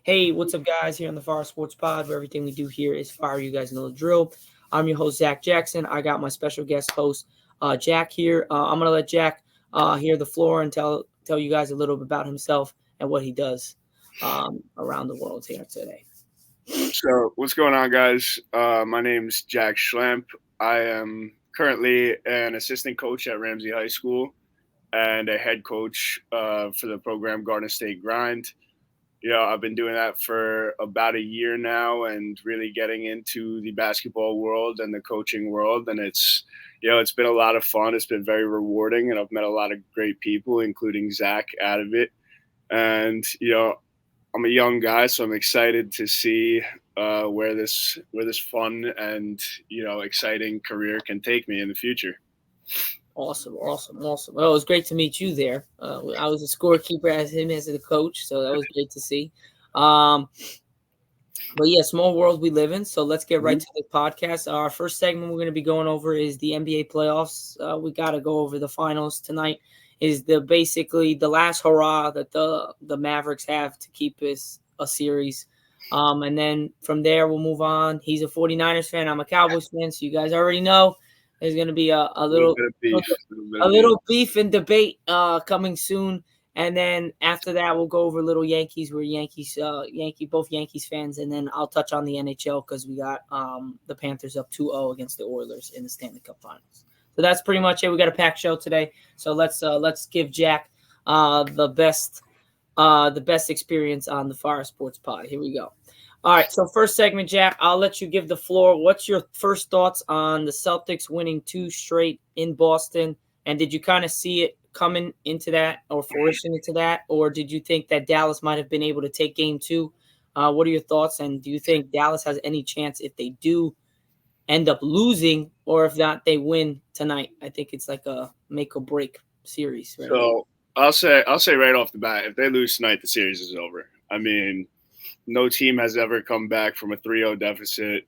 Hey, what's up, guys? Here on the Fire Sports Pod, where everything we do here is fire. You guys know the drill. I'm your host, Zach Jackson. I got my special guest host, Jack here. I'm gonna let Jack hear the floor and tell you guys a little bit about himself and what he does around the world here today. So, what's going on, guys? My name's Jack Schlemp. I am currently an assistant coach at Ramsey High School and a head coach for the program Garden State Grind. I've been doing that for about a year now and really getting into the basketball world and the coaching world. And it's been a lot of fun. It's been very rewarding, and I've met a lot of great people, including Zach, out of it. And, I'm a young guy, so I'm excited to see where this fun and, exciting career can take me in the future. Awesome. Well, it was great to meet you there. I was a scorekeeper as the coach, so that was great to see. But yeah, small world we live in. So let's get right to the podcast. Our first segment we're going to be going over is the NBA playoffs. We got to go over the finals tonight. Is basically the last hurrah that the Mavericks have to keep us a series. And then from there we'll move on. He's a 49ers fan. I'm a Cowboys fan, so you guys already know. There's going to be a little beef and debate coming soon. And then after that, we'll go over little Yankees. We're both Yankees fans. And then I'll touch on the NHL because we got the Panthers up 2-0 against the Oilers in the Stanley Cup Finals. So that's pretty much it. We got a packed show today. So let's give Jack the best experience on the Fire Sports Pod. Here we go. All right, so first segment, Jack, I'll let you give the floor. What's your first thoughts on the Celtics winning 2 straight in Boston? And did you kind of see it coming into that or fruition into that? Or did you think that Dallas might have been able to take game 2? What are your thoughts? And do you think Dallas has any chance if they do end up losing, or if not, they win tonight? I think it's like a make or break series. Right? So I'll say right off the bat, if they lose tonight, the series is over. I mean, no team has ever come back from a 3-0 deficit,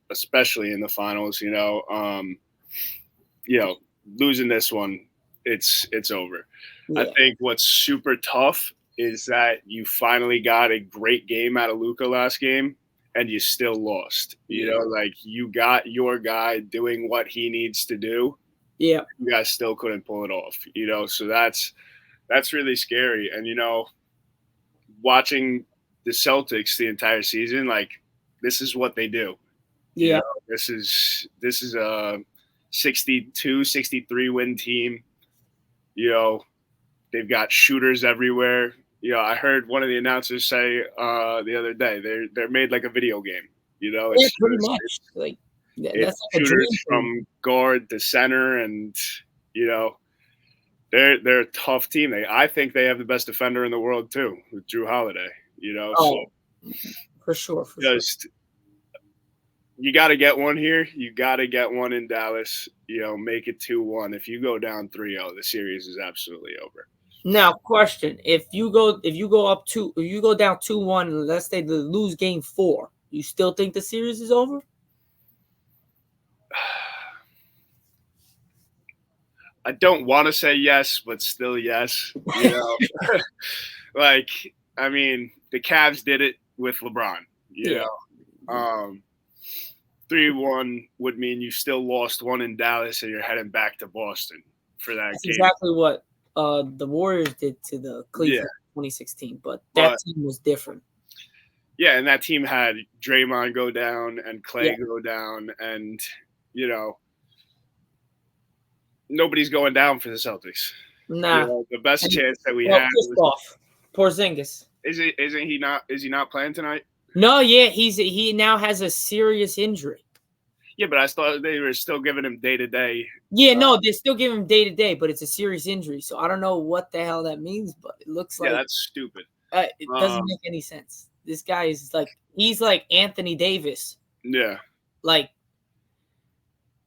especially in the finals. Losing this one, it's over. Yeah. I think what's super tough is that you finally got a great game out of Luka last game, and you still lost. You got your guy doing what he needs to do. Yeah, you guys still couldn't pull it off. So that's really scary. And watching the Celtics the entire season, this is what they do. Yeah. This is a 62, 63 win team. They've got shooters everywhere. I heard one of the announcers say the other day, they're made like a video game. It's pretty much that's like shooters from guard to center, and they're a tough team. I think they have the best defender in the world too, with Drew Holiday. For sure. You got to get one here. You got to get one in Dallas. Make it 2-1. If you go down 3-0, the series is absolutely over. Now, question: if you go down 2-1, let's say they lose game 4, you still think the series is over? I don't want to say yes, but still yes. I mean, the Cavs did it with LeBron. 3-1 would mean you still lost one in Dallas, and you're heading back to Boston for that That's game. Exactly what the Warriors did to the Cleveland 2016, but that team was different. Yeah, and that team had Draymond go down and Clay go down, and nobody's going down for the Celtics. Nah, the best chance that we had was Porzingis. Is he not playing tonight? No, yeah, he now has a serious injury. Yeah, but I thought they were still giving him day-to-day. Yeah, no, they're still giving him day-to-day, but it's a serious injury. So I don't know what the hell that means, but it looks like... Yeah, that's stupid. It doesn't make any sense. This guy is he's like Anthony Davis. Yeah.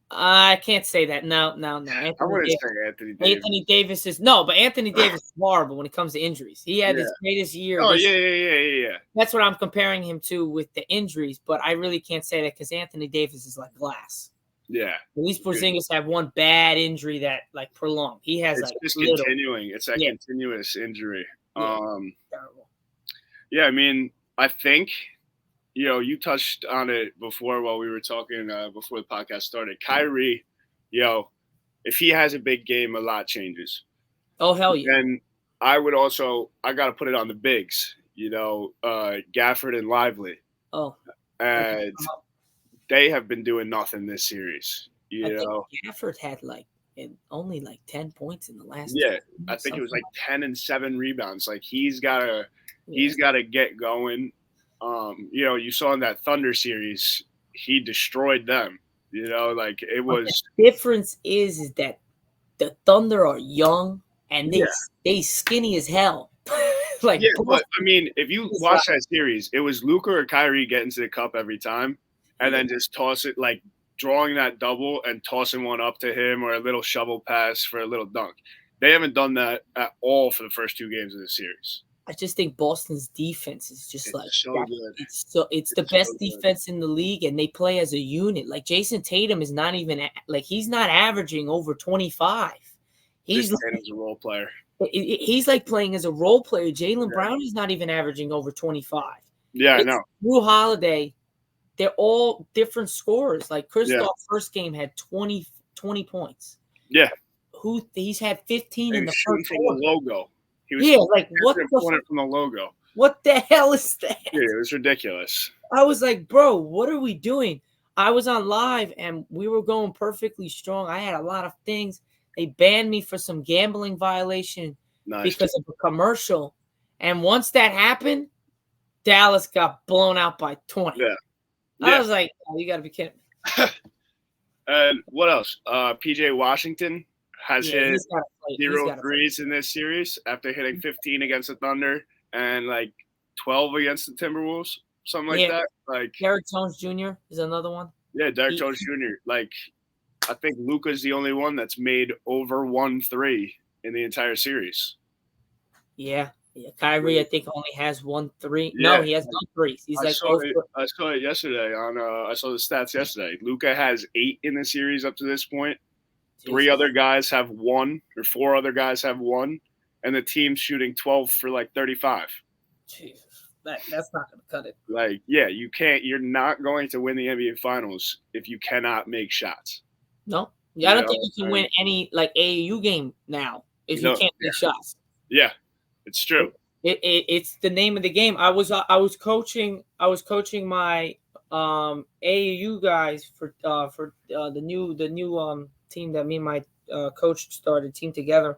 I can't say that. No. I wouldn't say Anthony Davis. Anthony Davis is but Anthony Davis is horrible when it comes to injuries. He had his greatest year. Oh, yeah. That's what I'm comparing him to with the injuries, but I really can't say that because Anthony Davis is like glass. Yeah. At least Porzingis have one bad injury that prolonged. He has it's just continuing. It's a continuous injury. Terrible. Yeah, I mean, I think you touched on it before while we were talking before the podcast started. Kyrie, if he has a big game, a lot changes. Oh hell yeah! And I got to put it on the bigs. Gafford and Lively, Oh, and they have been doing nothing this series. I think Gafford had only 10 points in the last. Yeah, I games, think it was something. 10 and 7 rebounds. Like he's gotta Yeah. get going. You saw in that Thunder series, he destroyed them. Like it But the was. difference is that the Thunder are young and Yeah, they skinny as hell. Like yeah, but I Boston mean, if you is watch that series, it was Luka or Kyrie getting to the cup every time, and yeah. then just toss it, like drawing that double and tossing one up to him, or a little shovel pass for a little dunk. They haven't done that at all for the first 2 games of the series. I just think Boston's defense is just It's like so that. good. It's the It's so best good. defense in the league, and they play as a unit. Like Jason Tatum is not even he's not averaging over 25. He's Jason Tatum's a role player. he's like playing as a role player. Jaylen Yeah. Brown is not even averaging over 25. Yeah, I It's know. Drew Holiday. They're all different scorers. Like Kristoff Yeah. first game had 20 points. Yeah. He's had 15 And in the shooting first from quarter. the logo. He was Like pulling it from the logo. what the hell is that? Yeah, it was ridiculous. I was like, bro, what are we doing? I was on live and we were going perfectly strong. I had a lot of things. They banned me for some gambling violation because of a commercial. And once that happened, Dallas got blown out by 20. Yeah. I was like, oh, you got to be kidding me. And what else? PJ Washington has hit 0 threes in this series after hitting 15 against the Thunder and 12 against the Timberwolves, something like that. Like Derek Jones Jr. is another one. Yeah, Derek Jones Jr. I think Luka's the only one that's made over 1 3 in the entire series. Yeah. Kyrie, I think, only has 1 3. Yeah. No, he has no threes. He's I saw it yesterday I saw the stats yesterday. Luka has 8 in the series up to this point. 3 other guys have 1, or 4 other guys have 1, and the team's shooting 12 for 35. Jesus. That's not going to cut it. You can't. You're not going to win the NBA Finals if you cannot make shots. No. I don't think you can win any AAU game now if you can't make shots. Yeah, it's true. It's the name of the game. I was coaching my AAU guys for the new team that me and my coach started team together.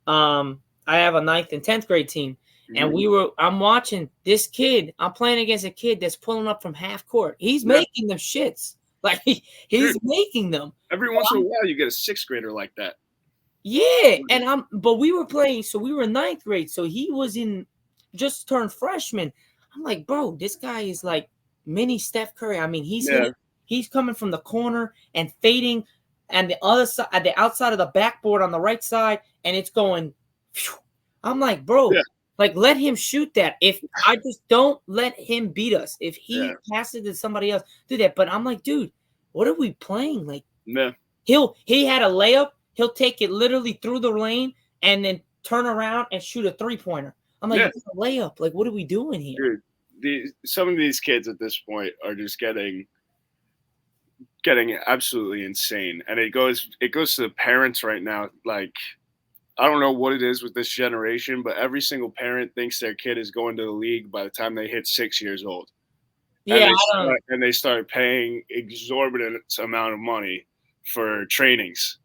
I have a 9th and 10th grade team. And I'm watching this kid. I'm playing against a kid that's pulling up from half court. He's making them shits. He's making them. Every once in a while, you get a 6th grader like that. Yeah, but we were playing, so we were 9th grade. So he was just turned freshman. I'm like, bro, this guy is like mini Steph Curry. I mean, he's coming from the corner and fading, and the other side, at the outside of the backboard on the right side, and it's going. Phew. I'm like, bro. Yeah. Let him shoot that. If I just don't let him beat us. If he passes to somebody else, do that. But I'm like, dude, what are we playing? He had a layup. He'll take it literally through the lane and then turn around and shoot a 3-pointer. I'm like, it's a layup. What are we doing here? Dude, some of these kids at this point are just getting absolutely insane. And it goes to the parents right now. I don't know what it is with this generation, but every single parent thinks their kid is going to the league by the time they hit 6 years old. Yeah, and they start paying exorbitant amount of money for trainings.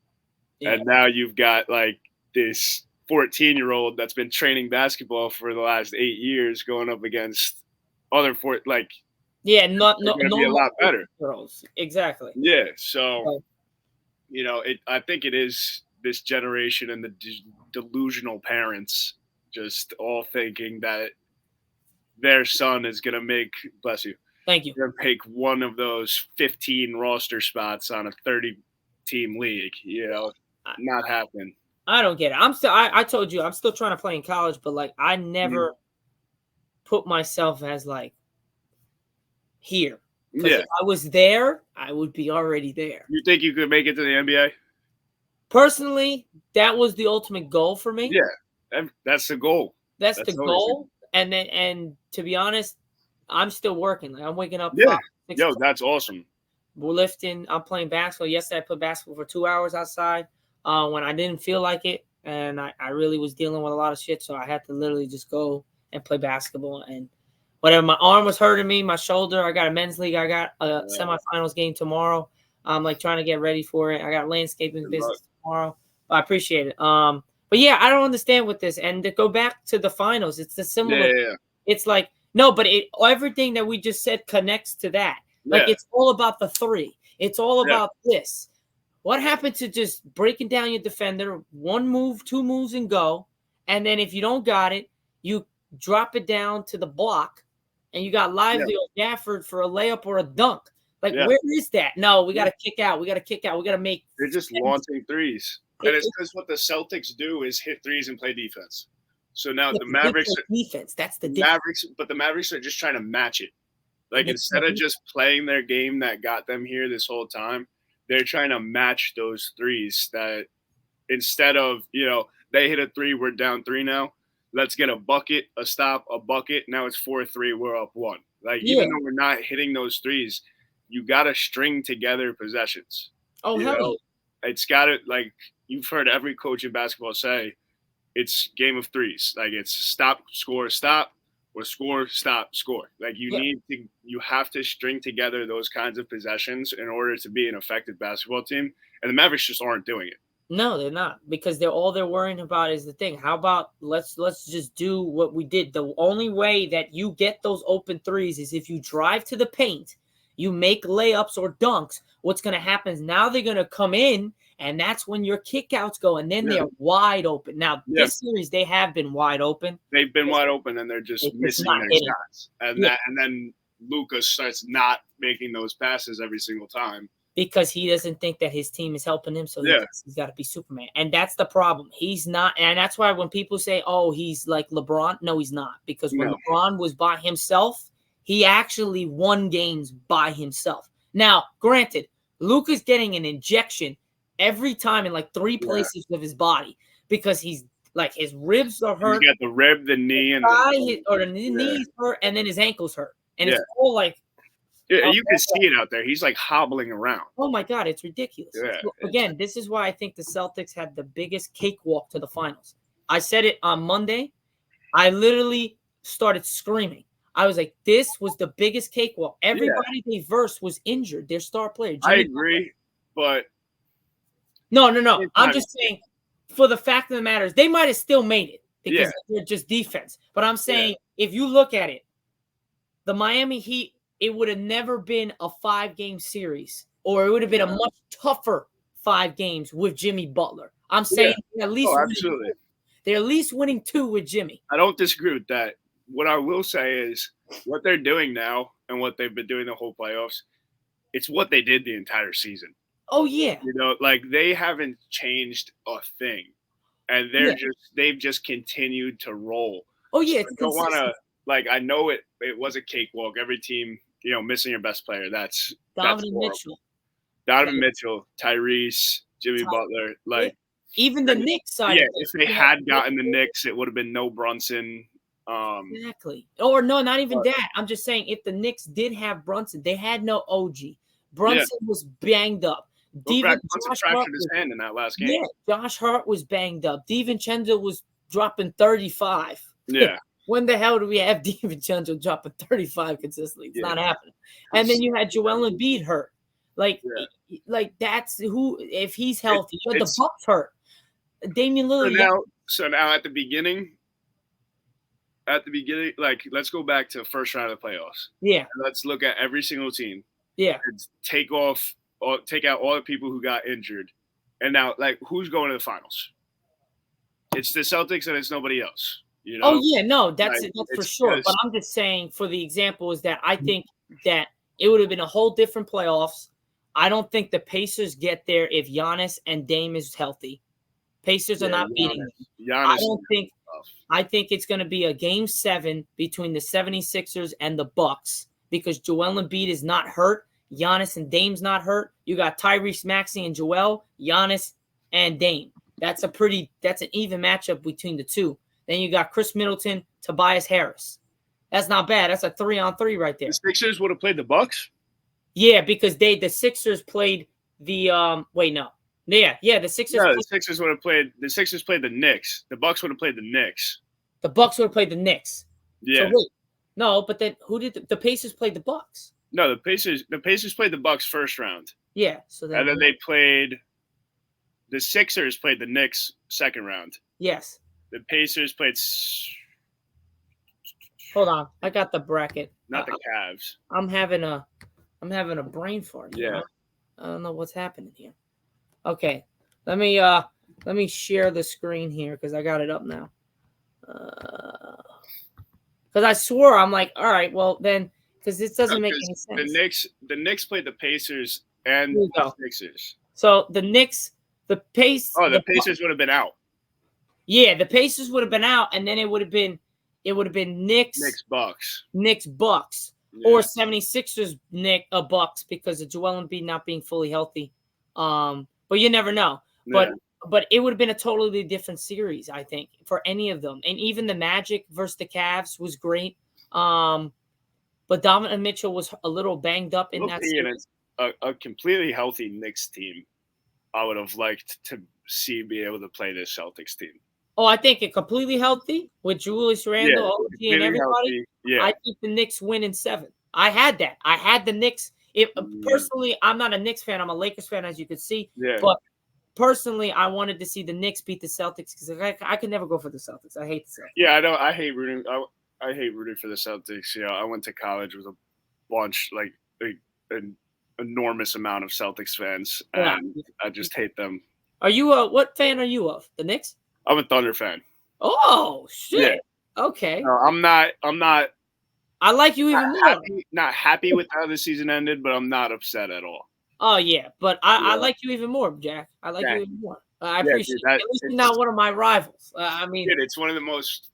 Yeah. And now you've got this 14-year-old that's been training basketball for the last 8 years going up against other no be a lot better girls. Exactly. Yeah, so I think it is this generation and the delusional parents just all thinking that their son is going to make, bless you, thank you, going to make one of those 15 roster spots on a 30-team league. Not happening. I don't get it. I told you, I'm still trying to play in college, but I never put myself as here. If I was there, I would be already there. You think you could make it to the NBA? Personally, that was the ultimate goal for me. Yeah, that's the goal. That's the goal. And to be honest, I'm still working. Like I'm waking up. Yeah. 5, 6 Yo, that's awesome. We're lifting. I'm playing basketball. Yesterday, I played basketball for 2 hours outside when I didn't feel like it. And I really was dealing with a lot of shit. So I had to literally just go and play basketball. And whatever, my arm was hurting me, my shoulder. I got a men's league. I got a semifinals game tomorrow. I'm like trying to get ready for it. I got landscaping business tomorrow. But I appreciate it. But yeah, I don't understand with this. And to go back to the finals, it's the similar. Yeah. It's like, no, but everything that we just said connects to that. Like, it's all about the three. It's all about this. What happened to just breaking down your defender, one move, two moves, and go? And then if you don't got it, you drop it down to the block, and you got Lively or Gafford for a layup or a dunk. Like, where is that? No, we got to kick out. We got to kick out. We got to make. They're just launching threes. And it's because what the Celtics do is hit threes and play defense. So now the Mavericks are defense. That's the Mavericks, but the Mavericks are just trying to match it. Like instead of just playing their game that got them here this whole time, they're trying to match those threes. That instead of they hit a three, we're down 3 now. Let's get a bucket, a stop, a bucket. Now it's 4-3, we're up 1. Like even though we're not hitting those threes, you got to string together possessions. Oh hell yeah! It's got to like you've heard every coach in basketball say. It's game of threes. Like it's stop, score, stop, or score, stop, score. Like you have to string together those kinds of possessions in order to be an effective basketball team. And the Mavericks just aren't doing it. No, they're not, because they're worrying about is the thing. How about let's just do what we did. The only way that you get those open threes is if you drive to the paint, you make layups or dunks. What's going to happen is now they're going to come in. And that's when your kickouts go, and then they're wide open. Now, this series, they have been wide open. They've been wide open, and they're just missing their shots. And then Luka starts not making those passes every single time. Because he doesn't think that his team is helping him, so he's got to be Superman. And that's the problem. He's not, and that's why when people say, oh, he's like LeBron, no, he's not. Because when LeBron was by himself, he actually won games by himself. Now, granted, Luka's getting an injection every time in like 3 places of his body because he's like his ribs are hurt. You got the rib, the knee, and the knees hurt, and then his ankles hurt, and it's all like. Yeah, you can see it out there. He's like hobbling around. Oh my God, it's ridiculous. Yeah, so, again, this is why I think the Celtics had the biggest cakewalk to the finals. I said it on Monday. I literally started screaming. I was like, "This was the biggest cakewalk." Everybody they versed was injured. Their star player. I agree, but. No. I'm just saying, for the fact of the matter is, they might have still made it because they're just defense. But I'm saying, if you look at it, the Miami Heat, it would have never been a 5-game series, or it would have been a much tougher 5 games with Jimmy Butler. I'm saying at least they're at least winning 2 with Jimmy. I don't disagree with that. What I will say is what they're doing now and what they've been doing the whole playoffs, it's what they did the entire season. Oh yeah, like they haven't changed a thing, and they've just continued to roll. Oh yeah, I don't want to I know it was a cakewalk. Every team, missing your best player. That's Mitchell, Donovan Mitchell, Tyrese, Jimmy Butler, even the Knicks side. Yeah, if they had gotten the Knicks, it would have been no Brunson. Exactly. Or no, not even that. I'm just saying if the Knicks did have Brunson, they had no OG. Brunson was banged up. Brunson fractured his hand in that last game. Yeah, Josh Hart was banged up. DiVincenzo was dropping 35. Yeah. When the hell do we have DiVincenzo dropping 35 consistently? It's not happening. And then you had Joel Embiid hurt. Like that's who, if he's healthy. But the Bucks hurt. Damian Lillard. So now at the beginning, like let's go back to the first round of the playoffs. Yeah. And let's look at every single team. Yeah. And take out all the people who got injured. And now, like, who's going to the finals? It's the Celtics and it's nobody else. Oh, yeah, no, that's for sure. But I'm just saying, for the example, is that I think that it would have been a whole different playoffs. I don't think the Pacers get there if Giannis and Dame is healthy. Pacers are not beating them. I think it's going to be a game 7 between the 76ers and the Bucks because Joel Embiid is not hurt. Giannis and Dame's not hurt. You got Tyrese Maxey and Joel, Giannis and Dame. That's an even matchup between the two. Then you got Chris Middleton, Tobias Harris. That's not bad. That's a 3-on-3 right there. The Sixers would have played the Bucks? Yeah, because the Sixers played the the Sixers. No, the Sixers would have played. The Sixers played the Knicks. The Bucks would have played the Knicks. The Bucks would have played the Knicks. Yeah. So wait, no, but then who did the Pacers played the Bucks? No, the Pacers played the Bucks first round. Yeah. So and then they played. The Sixers played the Knicks second round. Yes. The Pacers played. Hold on, I got the bracket. Not the Cavs. I'm having a brain fart. Yeah. Know? I don't know what's happening here. Okay, let me share the screen here because I got it up now. Because I swore I'm like, all right, well then, because this doesn't make any sense. The Knicks played the Pacers and the Sixers. So the Knicks, the Pacers would have been out. Yeah, the Pacers would have been out, and then it would have been Knicks Bucks. Yeah. Or 76ers Bucks because of Joel Embiid not being fully healthy. But you never know. Yeah. But it would have been a totally different series, I think, for any of them. And even the Magic versus the Cavs was great. But Donovan Mitchell was a little banged up in that series. A completely healthy Knicks team, I would have liked to see be able to play this Celtics team. Oh, I think it completely healthy with Julius Randle, OG, and everybody. Healthy. Yeah. I think the Knicks win in 7. I had that. I had the Knicks. Personally, I'm not a Knicks fan. I'm a Lakers fan, as you could see. Yeah. But personally, I wanted to see the Knicks beat the Celtics because I could never go for the Celtics. I hate the Celtics. Yeah, I know. I hate rooting. I hate rooting for the Celtics. You know, I went to college with a bunch, like an enormous amount of Celtics fans, and I just hate them. Are you what fan are you of? The Knicks? I'm a Thunder fan. Oh shit! Yeah. Okay. No, I'm not. I like you even more. Not happy with how the season ended, but I'm not upset at all. Oh yeah, but I like you even more, Jack. I like you even more. I appreciate it. At least you're not one of my rivals. I mean, dude, it's one of the most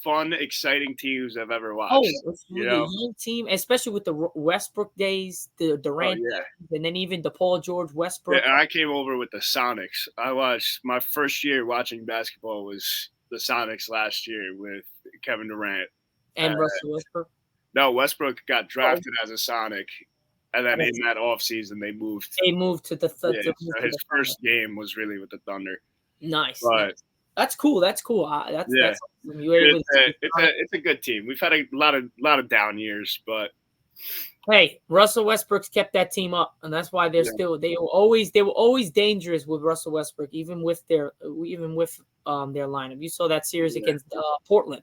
fun, exciting teams I've ever watched. Oh, it's the young team, especially with the Westbrook days, the Durant, and then even the Paul George Westbrook. Yeah, and I came over with the Sonics. I watched my first year watching basketball was the Sonics last year with Kevin Durant and Russell Westbrook. No, Westbrook got drafted as a Sonic, and then in that offseason they moved. They moved to the so his first game was really with the Thunder. Nice. But that's cool. That's cool. That's awesome. It's a good team. We've had a lot of down years, but hey, Russell Westbrook's kept that team up, and that's why they were always dangerous with Russell Westbrook, even with their lineup. You saw that series against Portland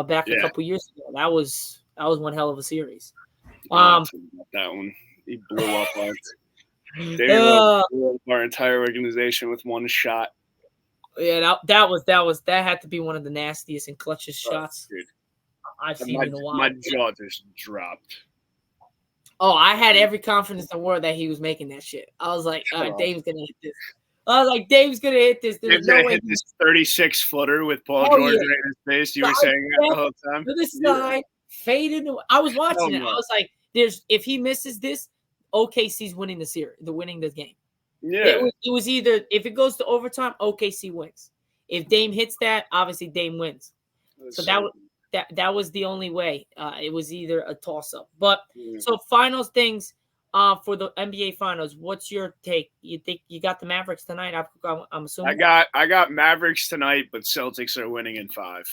back a couple years ago. That was one hell of a series. That one he blew up our entire organization with one shot. Yeah, that had to be one of the nastiest and clutchest shots I've seen in a while. My jaw just dropped. Oh, I had every confidence in the world that he was making that shit. I was like, Dave's gonna hit this. Dave's gonna hit this. There's no way hit this 36-footer with Paul George right in his face. You were saying that the whole time. To the side, faded. I was watching it. I was like, if he misses this, OKC's winning the series, winning this game. Yeah. It was either if it goes to overtime, OKC wins. If Dame hits that, obviously Dame wins. So that was the only way. It was either a toss up. But so finals things for the NBA finals. What's your take? You think you got the Mavericks tonight? I'm assuming. I got Mavericks tonight, but Celtics are winning in 5.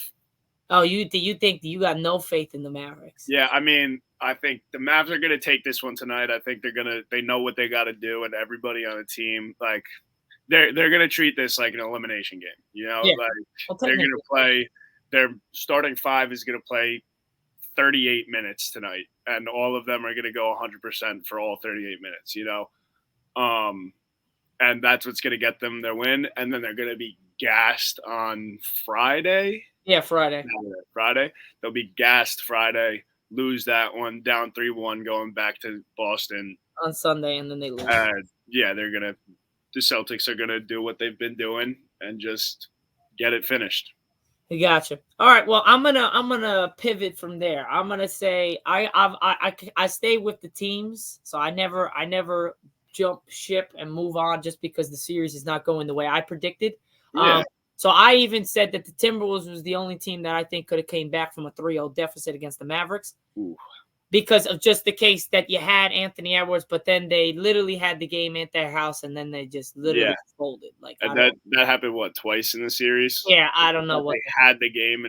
Oh, you think you got no faith in the Mavericks? Yeah, I mean, I think the Mavs are going to take this one tonight. I think they know what they got to do, and everybody on the team, like, they're going to treat this like an elimination game. You know, they're going to play. Their starting 5 is going to play 38 minutes tonight, and all of them are going to go 100% for all 38 minutes. You know, and that's what's going to get them their win, and then they're going to be gassed on Friday. Yeah, Friday. They'll be gassed Friday, lose that one, down 3-1, going back to Boston on Sunday, and then they lose. The Celtics are gonna do what they've been doing and just get it finished. You gotcha. All right. Well, I'm gonna pivot from there. I'm gonna say I stay with the teams, so I never jump ship and move on just because the series is not going the way I predicted. Yeah. So I even said that the Timberwolves was the only team that I think could have came back from a 3-0 deficit against the Mavericks. Ooh. Because of just the case that you had Anthony Edwards, but then they literally had the game at their house, and then they just literally folded. Like, and that happened twice in the series. Yeah, I don't know what they had the game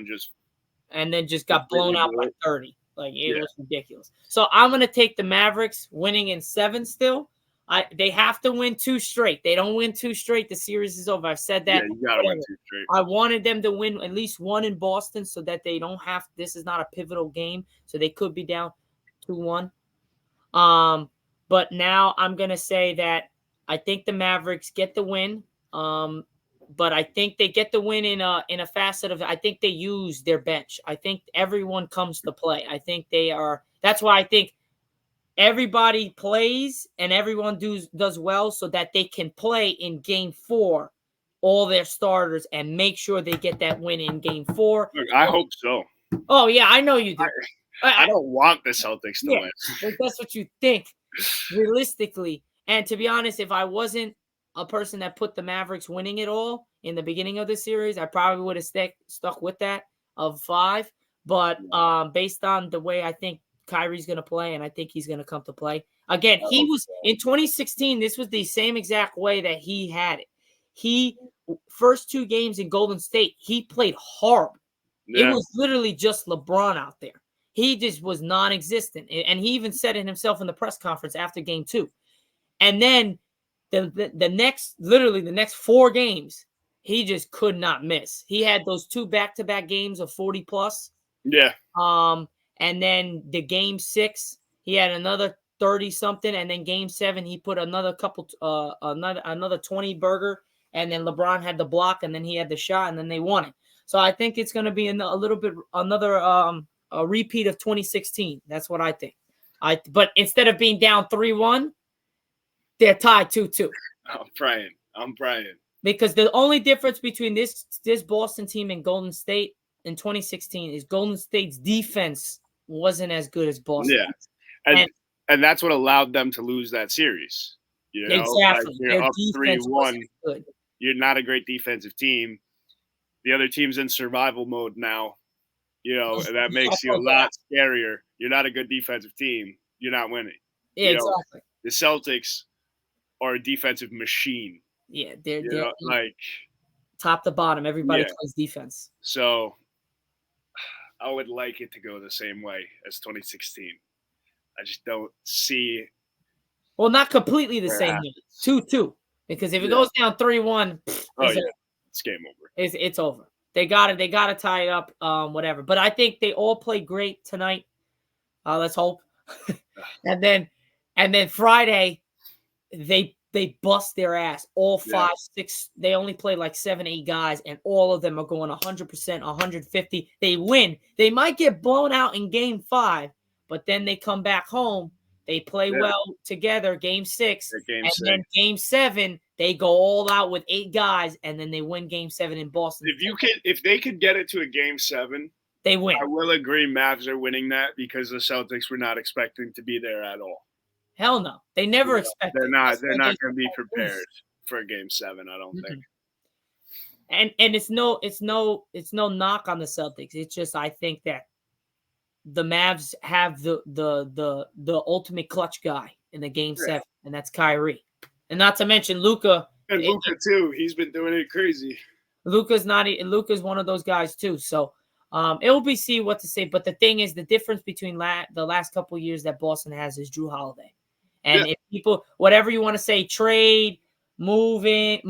and then just got blown out by 30. Like, it was ridiculous. So I'm gonna take the Mavericks winning in 7 still. They have to win 2 straight. They don't win 2 straight, the series is over. I've said that. Yeah, you gotta win 2 straight. I wanted them to win at least 1 in Boston so that they don't have. This is not a pivotal game, so they could be down 2-1. But now I'm gonna say that I think the Mavericks get the win. But I think they get the win in a facet of. I think they use their bench. I think everyone comes to play. I think they are. That's why I think everybody plays and everyone does well so that they can play in Game 4, all their starters, and make sure they get that win in Game 4. Look, I hope so. Oh yeah, I know you do. I don't want the Celtics to win. But that's what you think, realistically. And to be honest, if I wasn't a person that put the Mavericks winning it all in the beginning of the series, I probably would have stuck with that of 5. But based on the way I think Kyrie's going to play, and I think he's going to come to play. Again, he was in 2016, this was the same exact way that he had it. First 2 games in Golden State, he played horrible. Yeah. It was literally just LeBron out there. He just was non-existent. And he even said it himself in the press conference after Game 2. And then the next 4 games, he just could not miss. He had those 2 back-to-back games of 40 plus. Yeah. And then the Game 6, he had another 30 something, and then Game 7, he put another couple, another 20 burger, and then LeBron had the block, and then he had the shot, and then they won it. So I think it's going to be another a repeat of 2016. That's what I think. But instead of being down 3-1, they're tied 2-2. I'm praying. Because the only difference between this Boston team and Golden State in 2016 is Golden State's defense wasn't as good as Boston. Yeah, and that's what allowed them to lose that series. You know? Exactly. Like you're up 3-1. You're not a great defensive team. The other team's in survival mode now. You know, and that makes you a lot scarier. You're not a good defensive team. You're not winning. Yeah, exactly. The Celtics are a defensive machine. Yeah, they're like top to bottom. Everybody plays defense. So I would like it to go the same way as 2016. I just don't see. Well, not completely the same way. 2-2. Because if it goes down 3-1, it's game over. It's over. They got to tie it up, whatever. But I think they all played great tonight. Let's hope. and then Friday, they bust their ass. All 5, 6. They only play like 7, 8 guys, and all of them are going 100%, 150. They win. They might get blown out in Game 5, but then they come back home. They play well together. Game 6, then Game 7, they go all out with 8 guys, and then they win Game 7 in Boston. If they could get it to a Game 7, they win. I will agree. Mavs are winning that because the Celtics were not expecting to be there at all. Hell no, they never expected. They're not going to be prepared for a Game 7. I don't think. And it's no knock on the Celtics. It's just I think that the Mavs have the ultimate clutch guy in the Game 7, and that's Kyrie. And not to mention Luka. And Luka too. He's been doing it crazy. Luka's one of those guys too. So it will be see what to say. But the thing is, the difference between the last couple of years that Boston has is Jrue Holiday. And if people, whatever you want to say, trade, movement,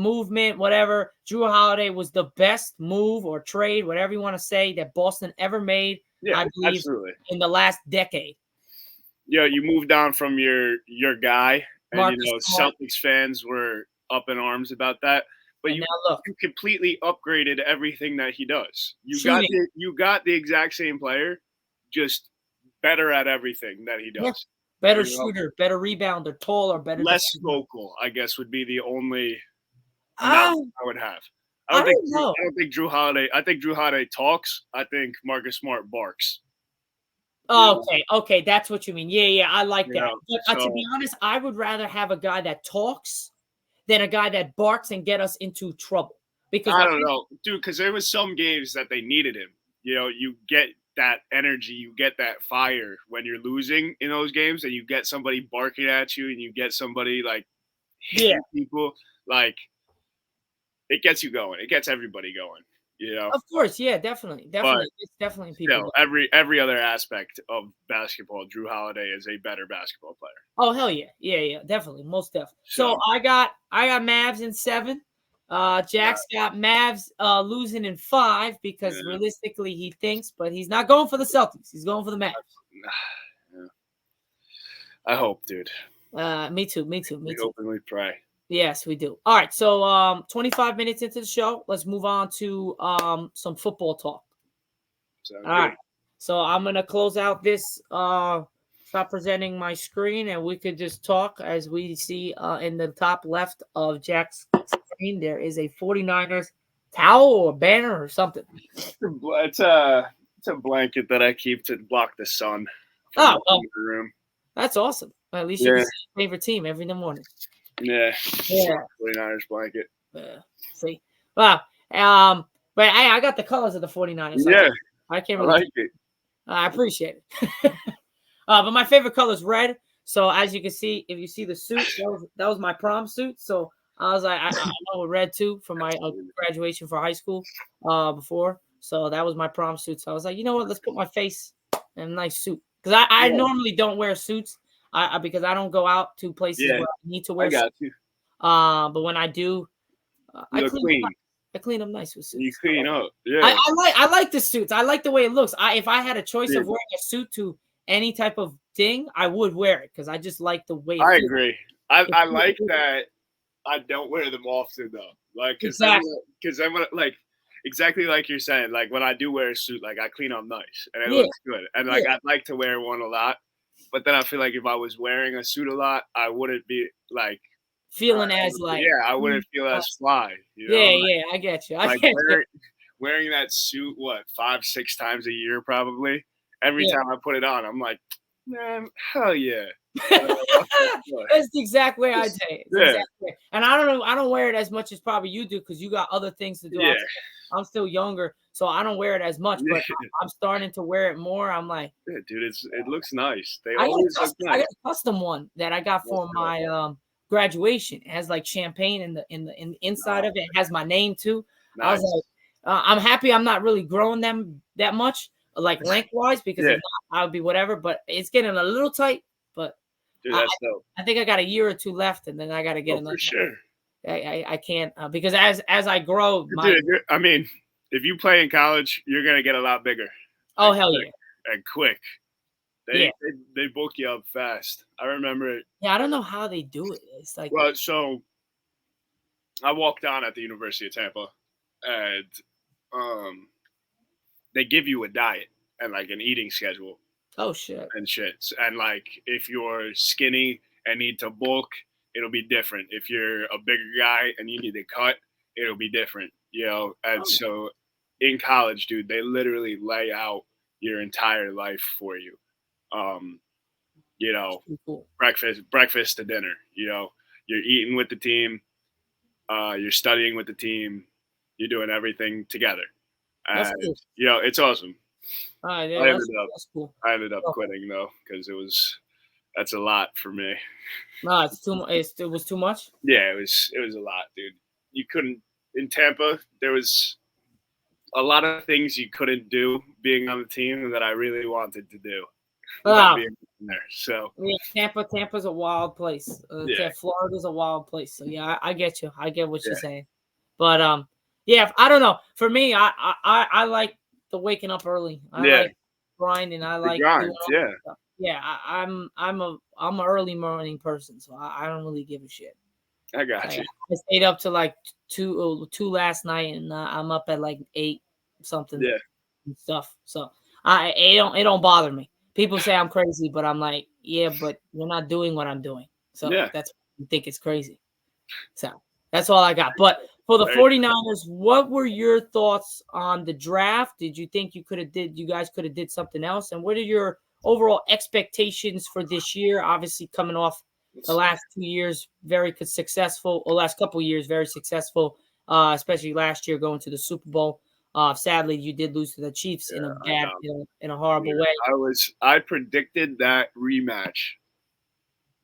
whatever, Jrue Holiday was the best move or trade, whatever you want to say, that Boston ever made. Yeah, I believe absolutely. In the last decade. Yeah, you moved on from your guy, and Smart. Celtics fans were up in arms about that. But you completely upgraded everything that he does. You got the exact same player, just better at everything that he does. Yeah. Better shooter, better rebounder, taller, better. Less vocal, I guess, would be the only I would have. I don't think Jrue Holiday. I think Jrue Holiday talks. I think Marcus Smart barks. Okay, that's what you mean. Yeah, I like that. But to be honest, I would rather have a guy that talks than a guy that barks and get us into trouble. Because I don't know, dude, because there was some games that they needed him. You know, you get that energy, you get that fire when you're losing in those games, and you get somebody barking at you, and you get somebody like hitting people. Like it gets you going. It gets everybody going. You know, of course, yeah, definitely, but it's definitely people. still, every other aspect of basketball, Drew Holiday is a better basketball player. Oh hell yeah, yeah, definitely, most definitely. So I got Mavs in 7. Jack's got Mavs losing in 5 because realistically he thinks, but he's not going for the Celtics. He's going for the Mavs. Yeah. I hope, dude. Me too. We hope and we pray. Yes, we do. All right, so 25 minutes into the show, let's move on to some football talk. Sounds All right. So I'm gonna close out this. Stop presenting my screen, and we could just talk as we see in the top left of Jack's screen. There is a 49ers towel or banner or something. It's a blanket that I keep to block the sun. Oh, the room. That's awesome. At least you can see your favorite team every morning. Yeah. 49ers blanket. See, wow. But I got the colors of the 49ers. So yeah, I can't really. I like it. I appreciate it. But my favorite color is red. So as you can see, if you see the suit, that was my prom suit. So I was like, I know red too for my graduation for high school before. So that was my prom suit. So I was like, you know what? Let's put my face in a nice suit because I normally don't wear suits because I don't go out to places where I need to wear. I got you. But when I do, I clean them nice with suits. You clean up. Yeah. I like the suits. I like the way it looks. If I had a choice of wearing a suit to any type of thing, I would wear it because I just like the way. I agree. I like that. I don't wear them often though. Like because then like exactly like you're saying. Like when I do wear a suit, like I clean up nice and it looks good. And like I'd like to wear one a lot, but then I feel like if I was wearing a suit a lot, I wouldn't be like feeling as like I wouldn't feel as fly. You know? I get you. Wearing that suit 5-6 times a year probably. Every time I put it on, I'm like, man, hell yeah. That's the exact way I say it. And I don't wear it as much as probably you do because you got other things to do. Yeah. I'm still younger, so I don't wear it as much, but I'm starting to wear it more. I'm like, yeah, dude, it looks nice. I got a custom one that I got for my graduation. It has like champagne in the inside of it. It has my name too. Nice. I was like, I'm happy I'm not really growing them that much, like lengthwise, because if not, I would be whatever. But it's getting a little tight. But dude, that's dope. I think I got a year or two left, and then I got to get another. For sure. I can't because as I grow, dude, I mean, if you play in college, you're gonna get a lot bigger. Oh hell yeah! And quick. They book you up fast. I remember it. Yeah, I don't know how they do it. It's like so I walked on at the University of Tampa, and they give you a diet and like an eating schedule. Oh shit. And like if you're skinny and need to bulk, it'll be different. If you're a bigger guy and you need to cut, it'll be different. You know, and so in college, dude, they literally lay out your entire life for you. You know, cool. breakfast to dinner. You know, you're eating with the team, you're studying with the team, you're doing everything together. And cool. You know, it's awesome. That's cool. I ended up quitting though because that's a lot for me. No, it's too much. It was too much. Yeah, it was a lot, dude. You couldn't in Tampa. There was a lot of things you couldn't do being on the team that I really wanted to do. Being there. So Tampa's a wild place. Florida's a wild place. So yeah, I get you. I get what you're saying. But I don't know. For me, I like the waking up early. I like grinding. I like doing stuff. Yeah, I'm an early morning person, so I don't really give a shit. I got you. I stayed up to like two last night, and I'm up at like 8 something. Yeah, and stuff. So it don't bother me. People say I'm crazy, but I'm like, yeah, but you're not doing what I'm doing. So that's you think it's crazy. So that's all I got. But for the 49ers, what were your thoughts on the draft? Did you think you guys could have did something else? And what are your overall expectations for this year? Obviously coming off the last 2 years, very successful, or last couple of years, very successful especially last year going to the Super Bowl. Sadly, you did lose to the Chiefs in a bad, in a horrible way. I predicted that rematch.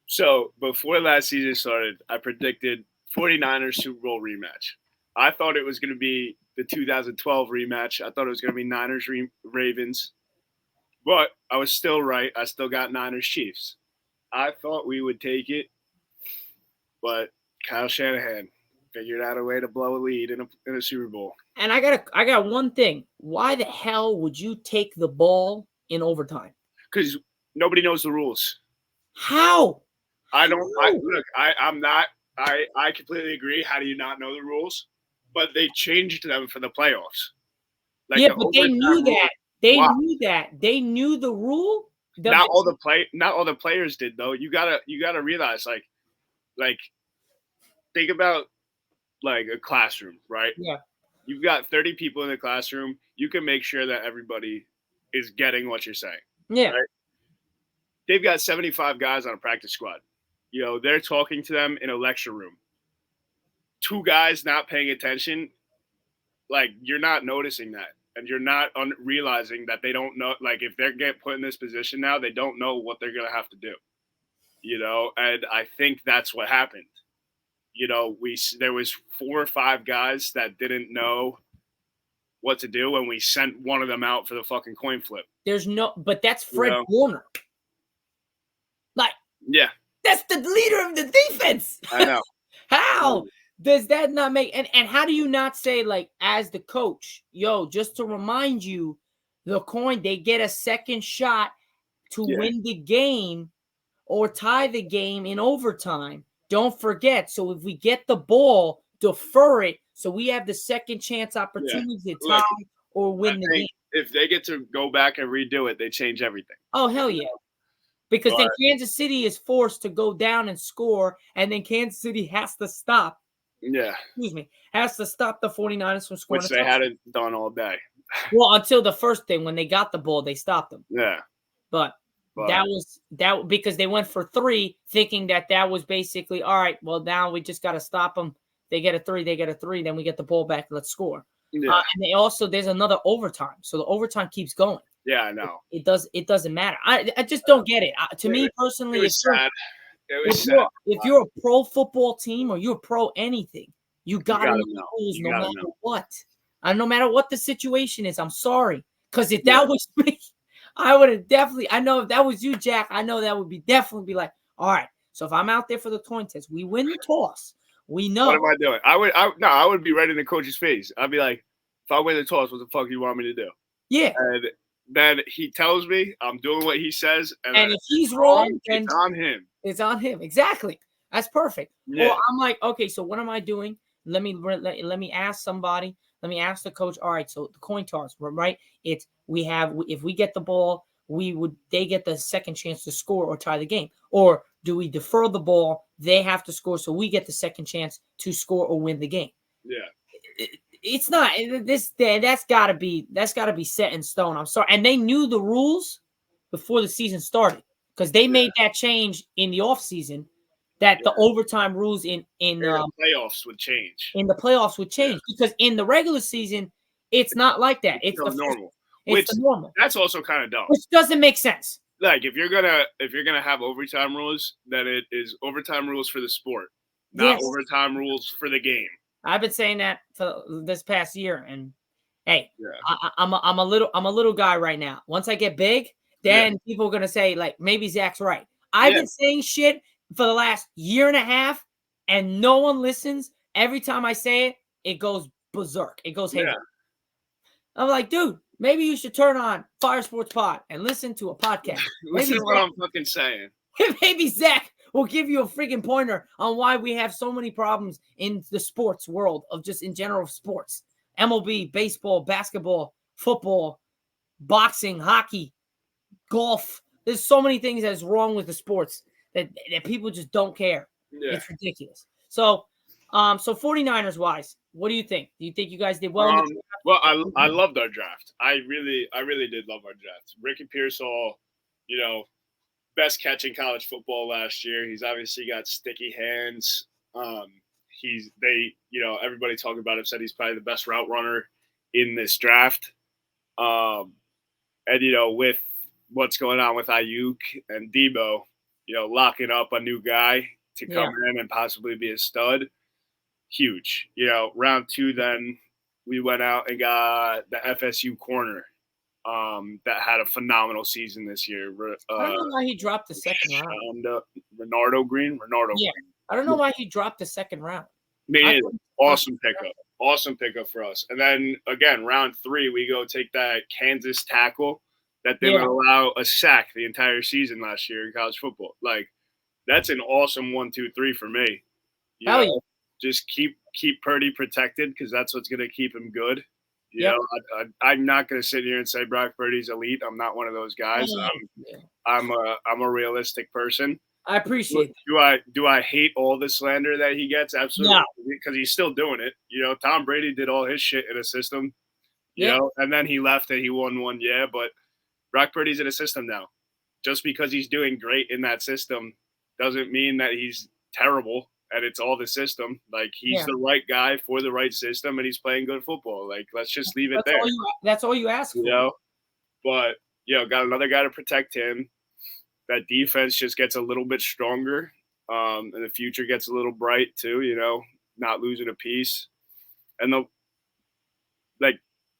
So before last season started, I predicted 49ers Super Bowl rematch. I thought it was going to be the 2012 rematch. I thought it was going to be Niners Ravens, but I was still right. I still got Niners Chiefs. I thought we would take it, but Kyle Shanahan figured out a way to blow a lead in a Super Bowl. And I got one thing. Why the hell would you take the ball in overtime? Because nobody knows the rules. How? I don't. I'm not. I completely agree. How do you not know the rules? But they changed them for the playoffs. Like yeah, but they knew that. They knew that. They knew the rule. Not all the players did though. You gotta realize like think about like a classroom, right? Yeah. You've got 30 people in the classroom. You can make sure that everybody is getting what you're saying. Yeah. Right? They've got 75 guys on a practice squad. You know, they're talking to them in a lecture room. 2 guys not paying attention, like you're not noticing that. And you're not realizing that they don't know, like if they're getting put in this position now, they don't know what they're going to have to do. You know, and I think that's what happened. You know, there was 4 or 5 guys that didn't know what to do, and we sent one of them out for the fucking coin flip. But that's Fred Warner. Like, yeah, that's the leader of the defense. I know. How does that not make and how do you not say, like, as the coach, yo, just to remind you, the coin, they get a second shot to win the game or tie the game in overtime. Don't forget. So if we get the ball, defer it so we have the second chance opportunity to tie or win the game. If they get to go back and redo it, they change everything. Oh, hell yeah. Because then Kansas City is forced to go down and score, and then Kansas City has to stop. Yeah. Excuse me. Has to stop the 49ers from scoring. Which they hadn't done all day. Well, until the first thing, when they got the ball, they stopped them. Yeah. But that was because they went for 3, thinking that was basically, all right, well, now we just got to stop them. They get a 3, then we get the ball back, let's score. Yeah. And there's another overtime. So the overtime keeps going. Yeah, I know. It doesn't matter. I just don't get it. To me personally, it was sad. If you're a pro football team or you're pro anything, you gotta know the rules no matter what. No matter what the situation is. I'm sorry. Because if that was me, I would have definitely, I know if that was you, Jack, I know that would definitely be like, all right, so if I'm out there for the coin test, we win the toss. We know. What am I doing? I would be right in the coach's face. I'd be like, if I win the toss, what the fuck do you want me to do? Yeah. And then he tells me I'm doing what he says. And if he's wrong, then it's on him. It's on him. Exactly. That's perfect. Yeah. Or I'm like, okay, so what am I doing? Let me ask somebody. Let me ask the coach. All right, so the coin toss, right? If we get the ball, they get the second chance to score or tie the game. Or do we defer the ball? They have to score, so we get the second chance to score or win the game. Yeah. It's not that's gotta be set in stone. I'm sorry. And they knew the rules before the season started. Because they made that change in the offseason that the overtime rules in the playoffs would change. In the playoffs would change. Because in the regular season, it's not like that. It's the normal. It's the normal. That's also kind of dumb. Which doesn't make sense. Like if you're gonna have overtime rules, then it is overtime rules for the sport, not overtime rules for the game. I've been saying that for this past year, and hey, I'm a little guy right now. Once I get big, then people are going to say, like, maybe Zach's right. I've been saying shit for the last year and a half, and no one listens. Every time I say it, it goes berserk. It goes haywire. I'm like, dude, maybe you should turn on Fire Sports Pod and listen to a podcast. Listen to what I'm fucking saying. Maybe Zach will give you a freaking pointer on why we have so many problems in the sports world of just in general sports. MLB, baseball, basketball, football, boxing, hockey, golf. There's so many things that's wrong with the sports that people just don't care. Yeah. It's ridiculous. So 49ers wise, what do you think? Do you think you guys did well? Well, I loved our draft. I really did love our draft. Ricky Pearsall, best catch in college football last year. He's obviously got sticky hands. everybody talking about him said he's probably the best route runner in this draft. And with what's going on with Ayuk and Debo, locking up a new guy to come in and possibly be a stud, huge. Round 2, then we went out and got the FSU corner that had a phenomenal season this year. I don't know why he dropped the second round. Renardo Green. I don't know why he dropped the second round. Awesome pickup for us. And then again, round 3, we go take that Kansas tackle that didn't allow a sack the entire season last year in college football. Like, that's an awesome 1, 2, 3 for me. Just keep Purdy protected because that's what's going to keep him good. I'm not going to sit here and say Brock Purdy's elite. I'm not one of those guys. I'm a realistic person. I appreciate it. Do I hate all the slander that he gets? Absolutely, because he's still doing it. Tom Brady did all his shit in a system, and then he left and he won one. Yeah, but Brock Purdy's in a system now. Just because he's doing great in that system doesn't mean that he's terrible and it's all the system. Like, he's the right guy for the right system and he's playing good football. Like, let's just leave it there. That's all you ask for. But, got another guy to protect him. That defense just gets a little bit stronger. And the future gets a little bright too, not losing a piece. And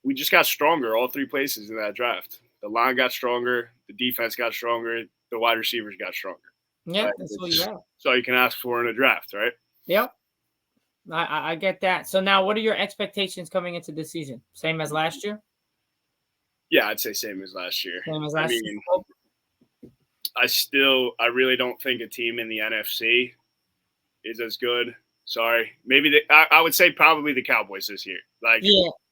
we just got stronger all 3 places in that draft. The line got stronger, the defense got stronger, the wide receivers got stronger. Yeah, that's all you have. So you can ask for in a draft, right? Yep. I get that. So now what are your expectations coming into this season? Same as last year? Yeah, I'd say same as last year. Same as last year. I really don't think a team in the NFC is as good. Sorry. Maybe I would say probably the Cowboys this year. Like,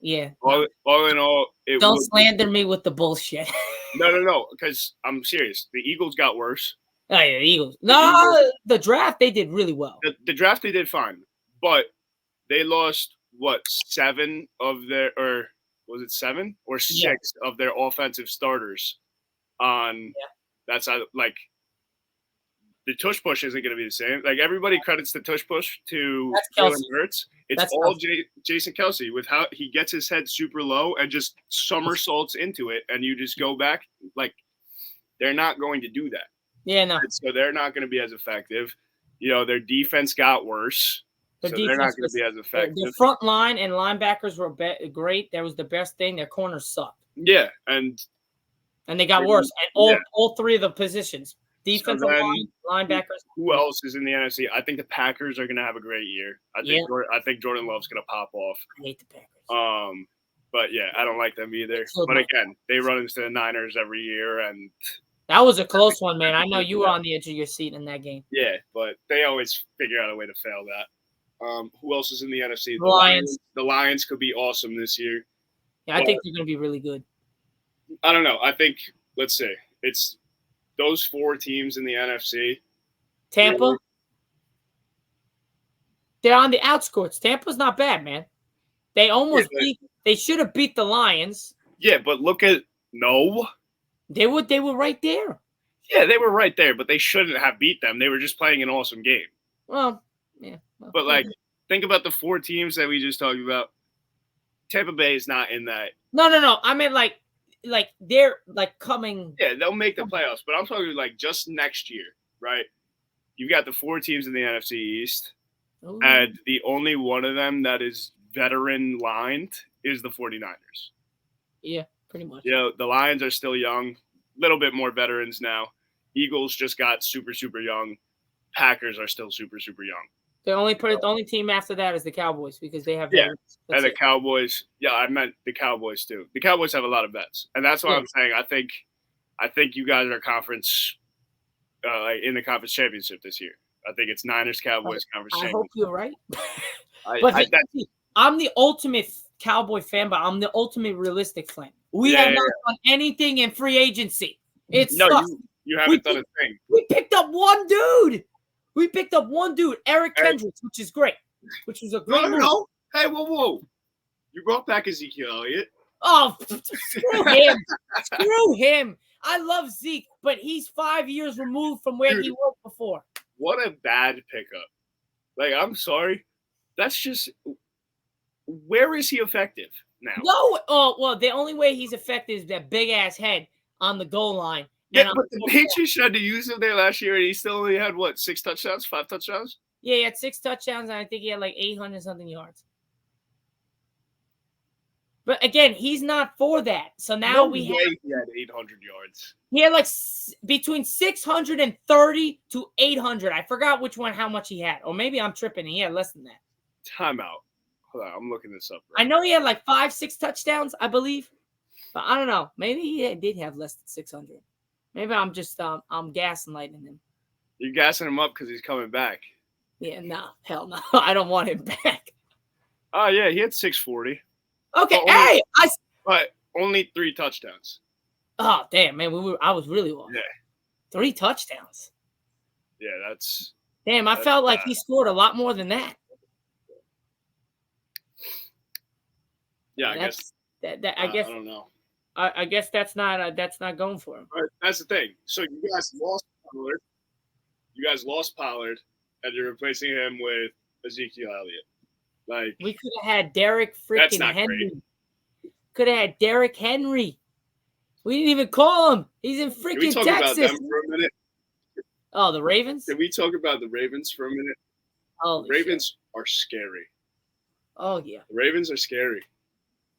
yeah. All in all, don't slander me with the bullshit. No, because I'm serious. The Eagles got worse. Oh, yeah, the Eagles. No, the draft, they did really well. The draft, they did fine. But they lost, 7 of their – or was it 7 or 6 of their offensive starters on that's like – the tush push isn't going to be the same. Like, everybody credits the tush push to Jalen Hurts. It's all Jason Kelce with how he gets his head super low and just somersaults into it, and you just go back. Like, they're not going to do that. Yeah, no. So they're not going to be as effective. Their defense got worse. So they're not going to be as effective. The front line and linebackers were great. That was the best thing. Their corners sucked. Yeah, and they got worse at all 3 of the positions. Defensive line, linebackers. Who else is in the NFC? I think the Packers are going to have a great year. I think Jordan Love's going to pop off. I hate the Packers. But I don't like them either. But again, they run into the Niners every year, and that was a close one, man. I know you were on the edge of your seat in that game. Yeah, but they always figure out a way to fail that. Who else is in the NFC? The Lions. The Lions could be awesome this year. Yeah, I think they're going to be really good. I don't know. I think, let's say, it's those 4 teams in the NFC. Tampa? They're on the outskirts. Tampa's not bad, man. They almost they should have beat the Lions. Yeah, but look at They were right there. Yeah, they were right there, but they shouldn't have beat them. They were just playing an awesome game. Well, yeah. But think about the 4 teams that we just talked about. Tampa Bay is not in that. No. I mean, like they're coming. Yeah, they'll make the playoffs, but I'm talking just next year, right? You've got the 4 teams in the NFC East, and the only one of them that is veteran lined is the 49ers. Yeah, pretty much. The Lions are still young, a little bit more veterans now. Eagles just got super, super young. Packers are still super, super young. The only team after that is the Cowboys because they have veterans. And the Cowboys. Yeah, I meant the Cowboys too. The Cowboys have a lot of vets, and that's why I'm saying I think you guys are conference in the conference championship this year. I think it's Niners Cowboys conference championship. I hope you're right. I'm the ultimate Cowboy fan, but I'm the ultimate realistic fan. We have not done anything in free agency. You haven't done a thing. We picked up one dude. Eric Kendricks, which is great. Which was a great move. No. Hey, whoa. You brought back Ezekiel Elliott. Oh, screw him. I love Zeke, but he's 5 years removed from where he was before. What a bad pickup. I'm sorry. That's just where is he effective now? No, oh well, the only way he's effective is that big ass head on the goal line. Yeah, but the Patriots tried to use him there last year, and he still only had what, 6 touchdowns, 5 touchdowns? Yeah, he had 6 touchdowns, and I think he had like 800 something yards. But again, he's not for that. So now He had 800 yards. He had like between 630 to 800. I forgot which one, how much he had, or maybe I'm tripping. He had less than that. Timeout. Hold on, I'm looking this up. I know he had like 5-6 touchdowns, I believe, but I don't know. Maybe he did have less than 600. Maybe I'm just I'm gaslighting him. You're gassing him up because he's coming back. Yeah, no, hell no. I don't want him back. Oh yeah, he had 640. Okay, but only 3 touchdowns. Oh damn, man, I was really off. Yeah, 3 touchdowns. Yeah, that's damn. I felt like he scored a lot more than that. Yeah, I guess that. I guess I don't know. I guess that's not going for him. Right, that's the thing. So you guys lost Pollard, and you're replacing him with Ezekiel Elliott. Like, we could have had Derrick freaking Henry. Could have had Derrick Henry. We didn't even call him. He's in freaking Texas. Can we talk about them for a minute? Oh, the Ravens? Can we talk about the Ravens for a minute? Oh, the Ravens are scary. Oh yeah. The Ravens are scary.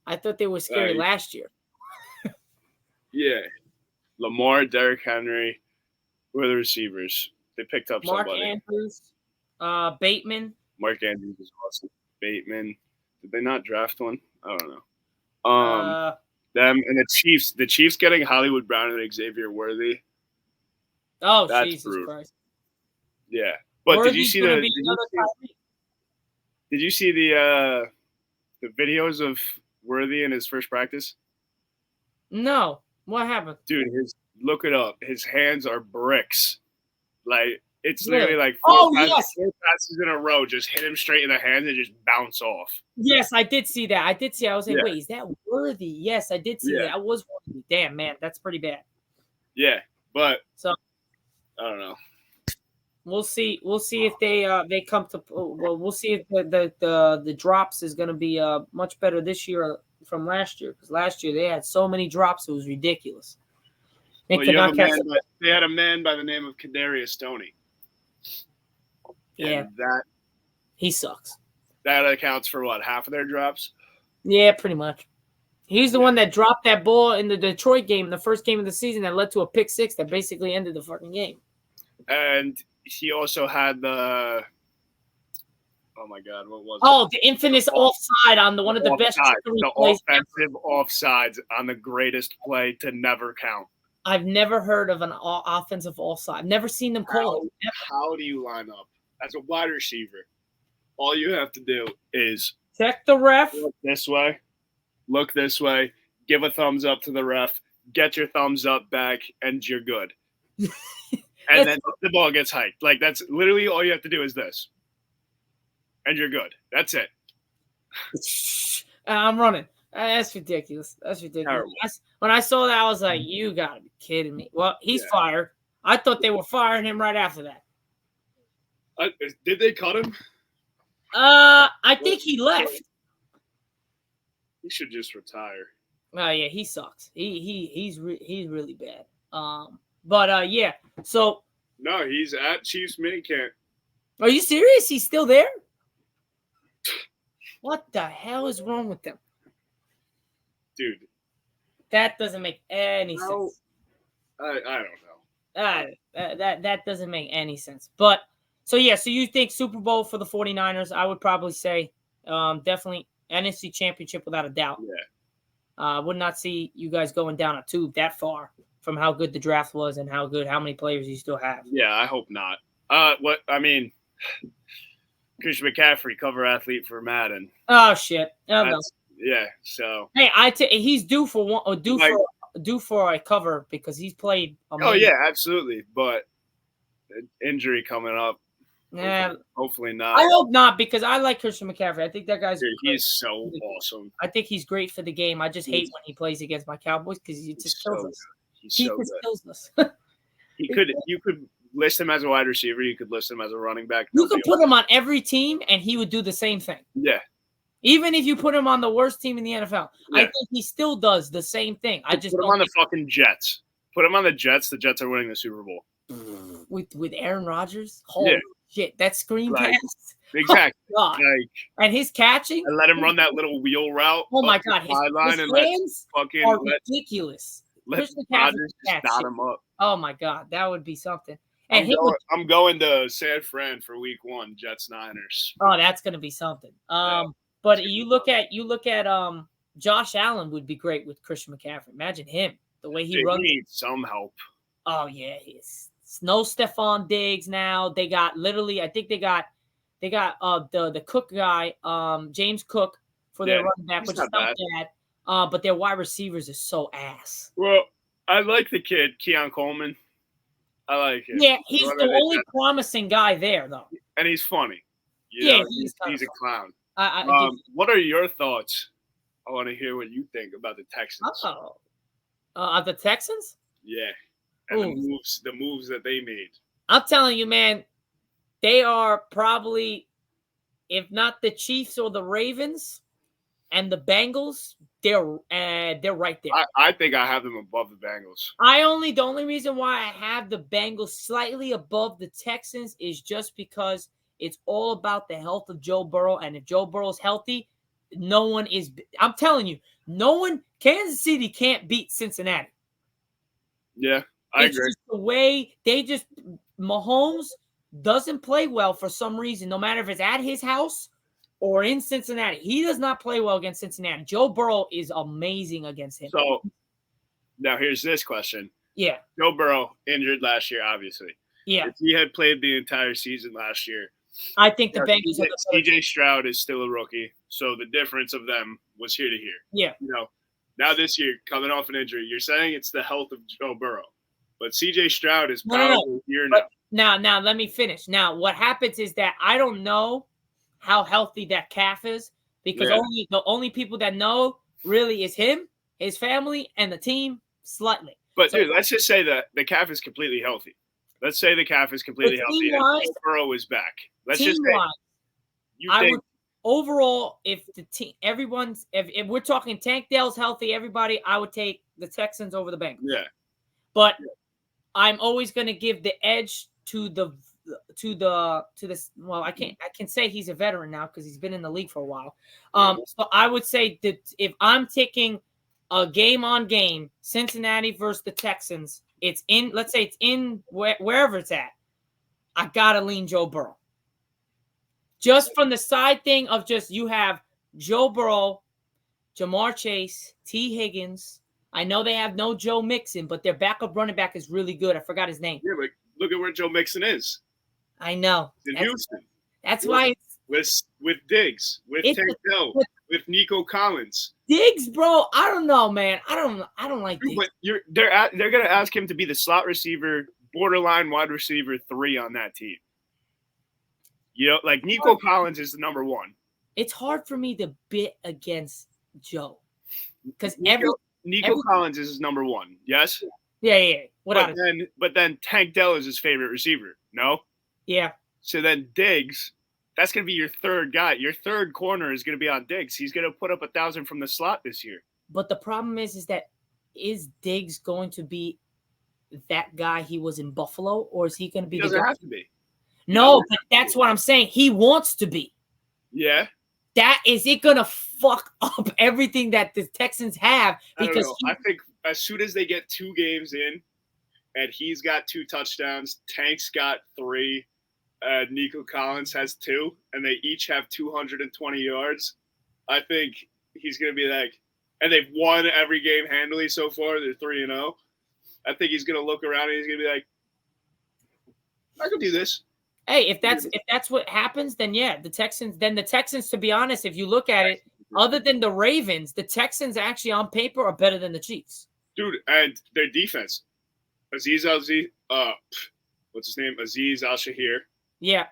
I thought they were scary last year. Yeah. Lamar, Derrick Henry, who are the receivers? They picked up Mark somebody. Andrews, Bateman. Mark Andrews is awesome. Bateman. Did they not draft one? I don't know. Them and the Chiefs. The Chiefs getting Hollywood Brown and Xavier Worthy. Oh, that's Jesus Christ. Yeah. But did you see the videos of Worthy in his first practice? No. What happened? Dude, look it up. His hands are bricks. Like, it's literally like 4 passes in a row, just hit him straight in the hands and just bounce off. Yes, I did see that. I was like, wait, is that Worthy? Yes, I did see that. I was Worthy. Damn, man, that's pretty bad. Yeah, but I don't know. We'll see. We'll see if they come to. Well, we'll see if the drops is going to be much better this year from last year, because last year they had so many drops it was ridiculous. They had a man by the name of Kadarius Stoney. Yeah, that he sucks. That accounts for what, half of their drops? Yeah, pretty much. He's the one that dropped that ball in the Detroit game, the first game of the season, that led to a pick 6 that basically ended the fucking game. And he also had the oh my god, what was it? Oh, the infamous offside on one of the best offensive offsides on the greatest play to never count. I've never heard of an offensive offside. I've never seen them call it. How do you line up as a wide receiver? All you have to do is check the ref. Look this way, give a thumbs up to the ref, get your thumbs up back, and you're good. And then the ball gets hiked. Like, that's literally all you have to do is this. And you're good. That's it. I'm running. That's ridiculous. When I saw that, I was like, you got to be kidding me. Well, he's fired. I thought they were firing him right after that. Did they cut him? I think he left. He should just retire. Oh, yeah, he sucks. He's really bad. But yeah, so. No, he's at Chiefs minicamp. Are you serious? He's still there? What the hell is wrong with them? Dude. That doesn't make any sense. I don't know. That doesn't make any sense. But, so yeah, so you think Super Bowl for the 49ers, I would probably say definitely NFC Championship without a doubt. Yeah. I would not see you guys going down a tube that far from how good the draft was and how many players you still have. Yeah, I hope not. Christian McCaffrey, cover athlete for Madden. Oh shit! Yeah, so hey, he's due for a cover because he's played. Amazing. Oh yeah, absolutely. But injury coming up. Yeah, hopefully not. I hope not, because I like Christian McCaffrey. I think that guy's. Dude, he's so awesome. I think he's great for the game. I just hate when he plays against my Cowboys because he just kills us. He just kills us. You could list him as a wide receiver. You could list him as a running back. You could put him on every team, and he would do the same thing. Yeah. Even if you put him on the worst team in the NFL, Yeah. I think he still does the same thing. I just put him on the fucking Jets. Put him on the Jets. The Jets are winning the Super Bowl. With Aaron Rodgers. Holy shit, that screen pass. Exactly. Oh, God. And his catching. And let him run that little wheel route. Oh my God, his hands are ridiculous. Let Rodgers just dot him up. Oh my God, that would be something. And I'm going to San Fran for Week 1, Jets Niners. Oh, that's gonna be something. But you look at Josh Allen would be great with Christian McCaffrey. Imagine him, the way he runs. He needs some help. Oh yeah, he's no Stephon Diggs now. They got I think they got the Cook guy, James Cook for their running back, which is not bad. But their wide receivers is so ass. Well, I like the kid, Keon Coleman. I like him. Yeah, he's the only promising guy there, though. And he's funny. He's a clown. What are your thoughts? I want to hear what you think about the Texans. The Texans? Yeah. And the moves that they made. I'm telling you, man, they are probably, if not the Chiefs or the Ravens and the Bengals, they're right there. I think I have them above the Bengals. The only reason why I have the Bengals slightly above the Texans is just because it's all about the health of Joe Burrow. And if Joe Burrow's healthy, I'm telling you, Kansas City can't beat Cincinnati. Yeah, I agree. Just the way Mahomes doesn't play well for some reason, no matter if it's at his house or in Cincinnati. He does not play well against Cincinnati. Joe Burrow is amazing against him. So now here's this question. Yeah. Joe Burrow injured last year, obviously. Yeah. If he had played the entire season last year, I think the Bengals. CJ Stroud is still a rookie, so the difference of them was here to here. Yeah. Now this year, coming off an injury, you're saying it's the health of Joe Burrow, but CJ Stroud is probably here now. Now let me finish. Now what happens is that I don't know how healthy that calf is because the only people that know really is him, his family, and the team slightly. But dude, let's just say that the calf is completely healthy. Let's say the calf is completely healthy and Joe Burrow is back. Let's just say overall, if the team, if we're talking Tank Dell's healthy, everybody, I would take the Texans over the Bengals. Yeah, but I'm always going to give the edge to this. Well, I can say he's a veteran now because he's been in the league for a while. So I would say that if I'm taking a game on game, Cincinnati versus the Texans, let's say it's in wherever it's at. I gotta lean Joe Burrow. Just from the side thing of you have Joe Burrow, Jamar Chase, T. Higgins. I know they have no Joe Mixon, but their backup running back is really good. I forgot his name. Yeah, but look at where Joe Mixon is. I know. In Houston. That's why it's with Diggs, with Tank Dell, with Nico Collins. Diggs, bro, I don't know, man. I don't like Diggs. But they're gonna ask him to be the slot receiver, borderline wide receiver 3 on that team. Like Nico Collins is the number 1. It's hard for me to bet against Joe because Nico Collins is his number 1. Yes. Yeah. But then Tank Dell is his favorite receiver. No. Yeah. So then Diggs, that's going to be your third guy. Your third corner is going to be on Diggs. He's going to put up 1,000 from the slot this year. But the problem is Diggs going to be that guy he was in Buffalo, or is he going to be? He doesn't have to be. No, but that's what I'm saying. He wants to be. Yeah. Is it going to fuck up everything that the Texans have? Because I think as soon as they get 2 games in, and he's got 2 touchdowns, Tank's got 3. Nico Collins has 2, and they each have 220 yards. I think he's going to be like, and they've won every game handily so far. They're 3-0. I think he's going to look around and he's going to be like, I can do this. Hey, if that's what happens, then yeah, the Texans, to be honest, if you look at it, other than the Ravens, the Texans actually on paper are better than the Chiefs. Dude, and their defense. what's his name? Aziz Al-Shahir. Yeah.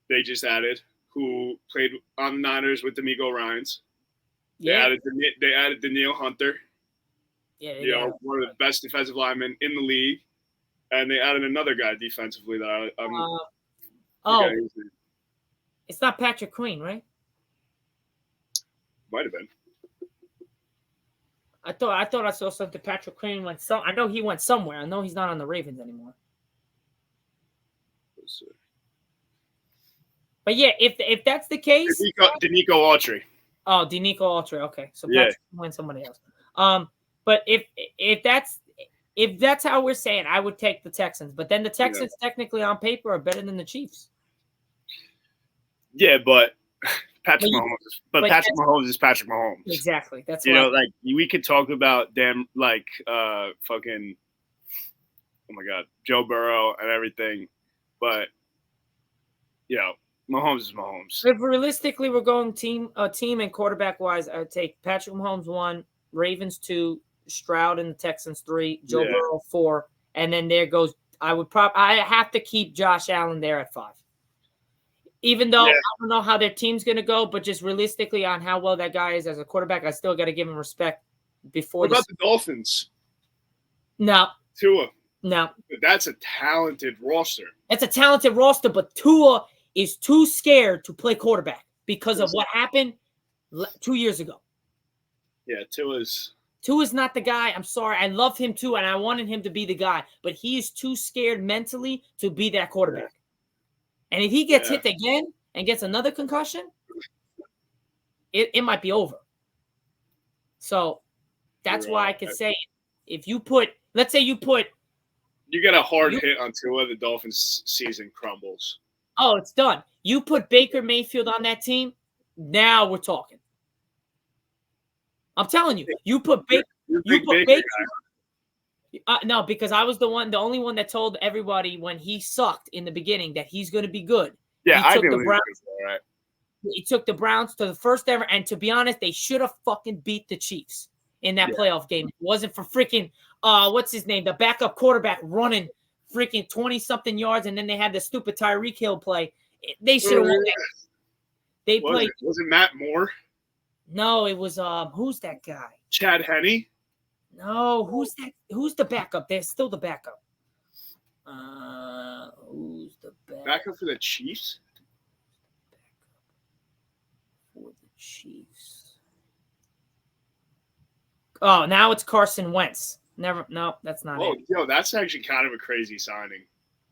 They just added, who played on the Niners with D'Amico Ryans. They added Daniil Hunter. Yeah, one of the best defensive linemen in the league. and they added another guy defensively that I'm oh, it's not Patrick Queen, right? Might have been. I thought I saw something. Patrick Queen went I know he went somewhere. I know he's not on the Ravens anymore. But yeah, if that's the case, Danico Autry. Oh, Danico Autry. Okay, so Patrick went somebody else. But if that's how we're saying, I would take the Texans. But then the Texans technically on paper are better than the Chiefs. Yeah, but Patrick Mahomes. But Patrick Mahomes is Patrick Mahomes. Exactly. That's like we could talk about them like fucking oh my god, Joe Burrow and everything, but Mahomes is Mahomes. If realistically we're going team and quarterback wise, I would take Patrick Mahomes 1, Ravens 2, Stroud and the Texans 3, Joe Burrow 4, and then there goes. I have to keep Josh Allen there at 5. Even though I don't know how their team's going to go, but just realistically on how well that guy is as a quarterback, I still got to give him respect. Before what about the Dolphins? No. Tua. No. That's a talented roster. It's a talented roster, but Tua is too scared to play quarterback because of what happened 2 years ago. Yeah, Tua's not the guy. I'm sorry. I love him too, and I wanted him to be the guy, but he is too scared mentally to be that quarterback. And if he gets hit again and gets another concussion, it might be over. So that's why I could say if you put, let's say you get a hard hit on Tua, the Dolphins' season crumbles. Oh, it's done. You put Baker Mayfield on that team, now we're talking. I'm telling you, you put Baker. No, because I was the only one that told everybody when he sucked in the beginning that he's going to be good. Yeah, I do. He took the Browns to the first ever, and to be honest, they should have fucking beat the Chiefs in that playoff game. It wasn't for freaking what's his name, the backup quarterback running freaking 20-something yards, and then they had the stupid Tyreek Hill play. They should have won that. They played. Was it Matt Moore? No, it was who's that guy? Chad Henne? No, who's that? Who's the backup? They're still the backup. Who's the backup? Backup for the Chiefs? For the Chiefs. Oh, now it's Carson Wentz. No, that's not it. Yo, that's actually kind of a crazy signing.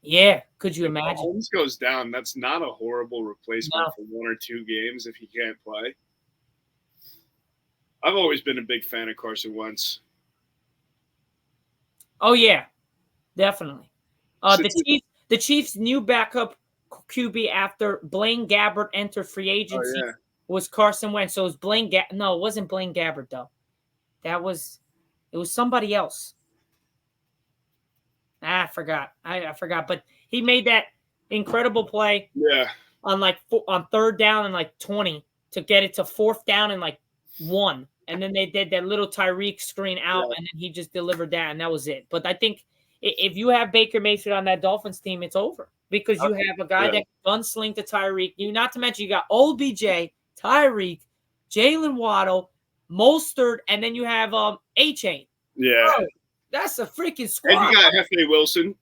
Yeah, could you imagine? If Holmes goes down, that's not a horrible replacement for 1 or 2 games if he can't play. I've always been a big fan of Carson Wentz. Oh yeah, definitely. The Chiefs' new backup QB after Blaine Gabbert entered free agency was Carson Wentz. So it was Blaine No, it wasn't Blaine Gabbert though. It was somebody else. I forgot. I forgot. But he made that incredible play. Yeah. On third down and 20 to get it to fourth down and 1. And then they did that little Tyreek screen out, and then he just delivered that, and that was it. But I think if you have Baker Mayfield on that Dolphins team, it's over because you have a guy that can gunsling to Tyreek. Not to mention you got OBJ, Tyreek, Jalen Waddle, Mostert, and then you have A-Chain. Yeah. Bro, that's a freaking squad. And you got Hefe Wilson.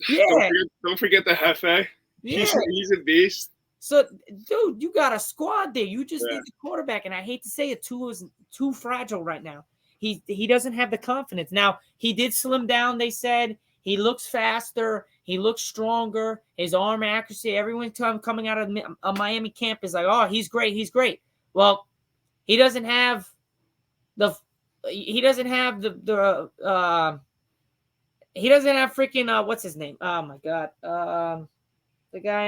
Yeah. Don't forget the Hefe. Yeah. He's a beast. So, dude, you got a squad there. You just need the quarterback, and I hate to say it, Tua is too fragile right now. He doesn't have the confidence. Now, he did slim down, they said. He looks faster. He looks stronger. His arm accuracy, everyone coming out of a Miami camp is like, oh, he's great. He's great. Well, he doesn't have freaking what's his name? Oh my God. The guy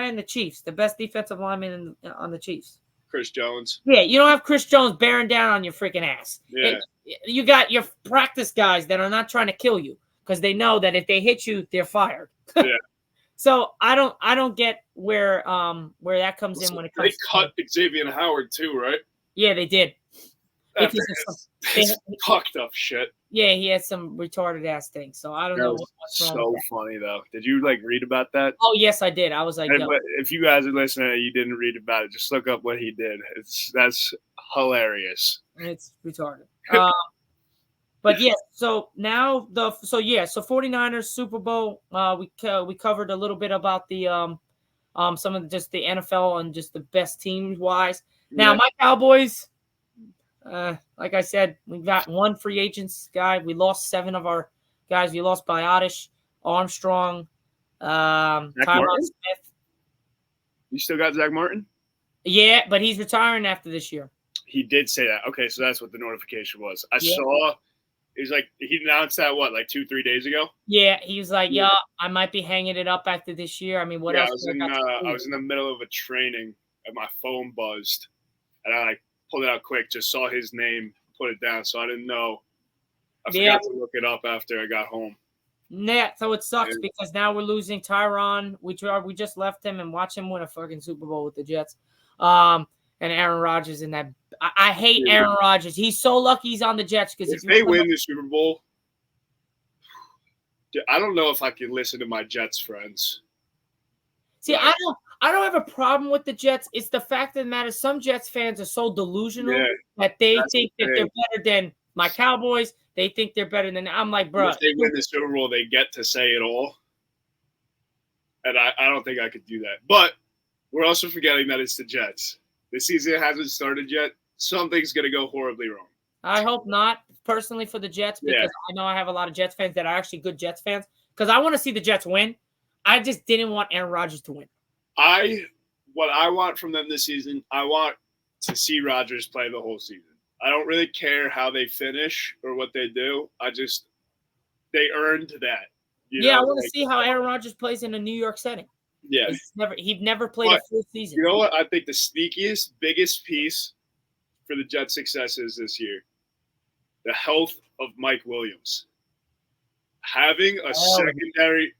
in the Chiefs, the best defensive lineman on the Chiefs. Chris Jones. Yeah, you don't have Chris Jones bearing down on your freaking ass. Yeah. You got your practice guys that are not trying to kill you because they know that if they hit you, they're fired. Yeah. So I don't get where that comes in when it comes. They cut Xavier Howard too, right? Yeah, they did. It's fucked up shit. Yeah, he had some retarded ass things. So I don't know what's wrong. So funny though. Did you read about that? Oh yes, I did. I was like, if you guys are listening and you didn't read about it, just look up what he did. That's hilarious. It's retarded. But yeah, so now so 49ers Super Bowl. We covered a little bit about the some of just the NFL and just the best teams wise. Now my Cowboys, like I said, we got one free agents guy. We lost 7 of our guys. We lost Biotish, Armstrong, Tyron Smith. You still got Zach Martin? Yeah, but he's retiring after this year. He did say that. Okay, so that's what the notification was. I saw. He's like, he announced that what, like 2-3 days ago? Yeah, he was like, yeah, I might be hanging it up after this year. I mean, what else? I was in the middle of a training and my phone buzzed, and I like pulled it out quick, just saw his name, put it down, so I didn't know. I forgot to look it up after I got home. Yeah, so it sucks because now we're losing Tyron. We just left him and watch him win a fucking Super Bowl with the Jets. And Aaron Rodgers in that. I hate Aaron Rodgers. He's so lucky he's on the Jets because if they win the Super Bowl, I don't know if I can listen to my Jets friends. See, I don't have a problem with the Jets. It's the fact of the matter. Some Jets fans are so delusional that they think that they're better than my Cowboys. They think they're better than. I'm like, bro. If they win the Super Bowl, they get to say it all. And I don't think I could do that. But we're also forgetting that it's the Jets. The season hasn't started yet. Something's going to go horribly wrong. I hope not, personally, for the Jets, because I know I have a lot of Jets fans that are actually good Jets fans, because I want to see the Jets win. I just didn't want Aaron Rodgers to win. What I want from them this season, I want to see Rodgers play the whole season. I don't really care how they finish or what they do. They earned that. I want to see how Aaron Rodgers plays in a New York setting. Yeah. He'd never played a full season. You know what? I think the sneakiest, biggest piece for the Jets' successes this year, the health of Mike Williams. Having a secondary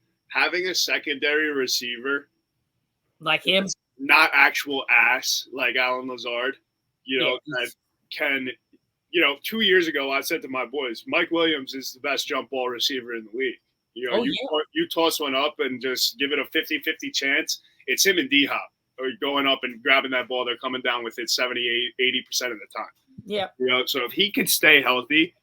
receiver like him, not actual ass like Alan Lazard, that can, 2 years ago I said to my boys, Mike Williams is the best jump ball receiver in the league. You toss one up and just give it a 50-50 chance. It's him and D-Hop are going up and grabbing that ball. They're coming down with it 78, 80% of the time. Yeah. So if he could stay healthy,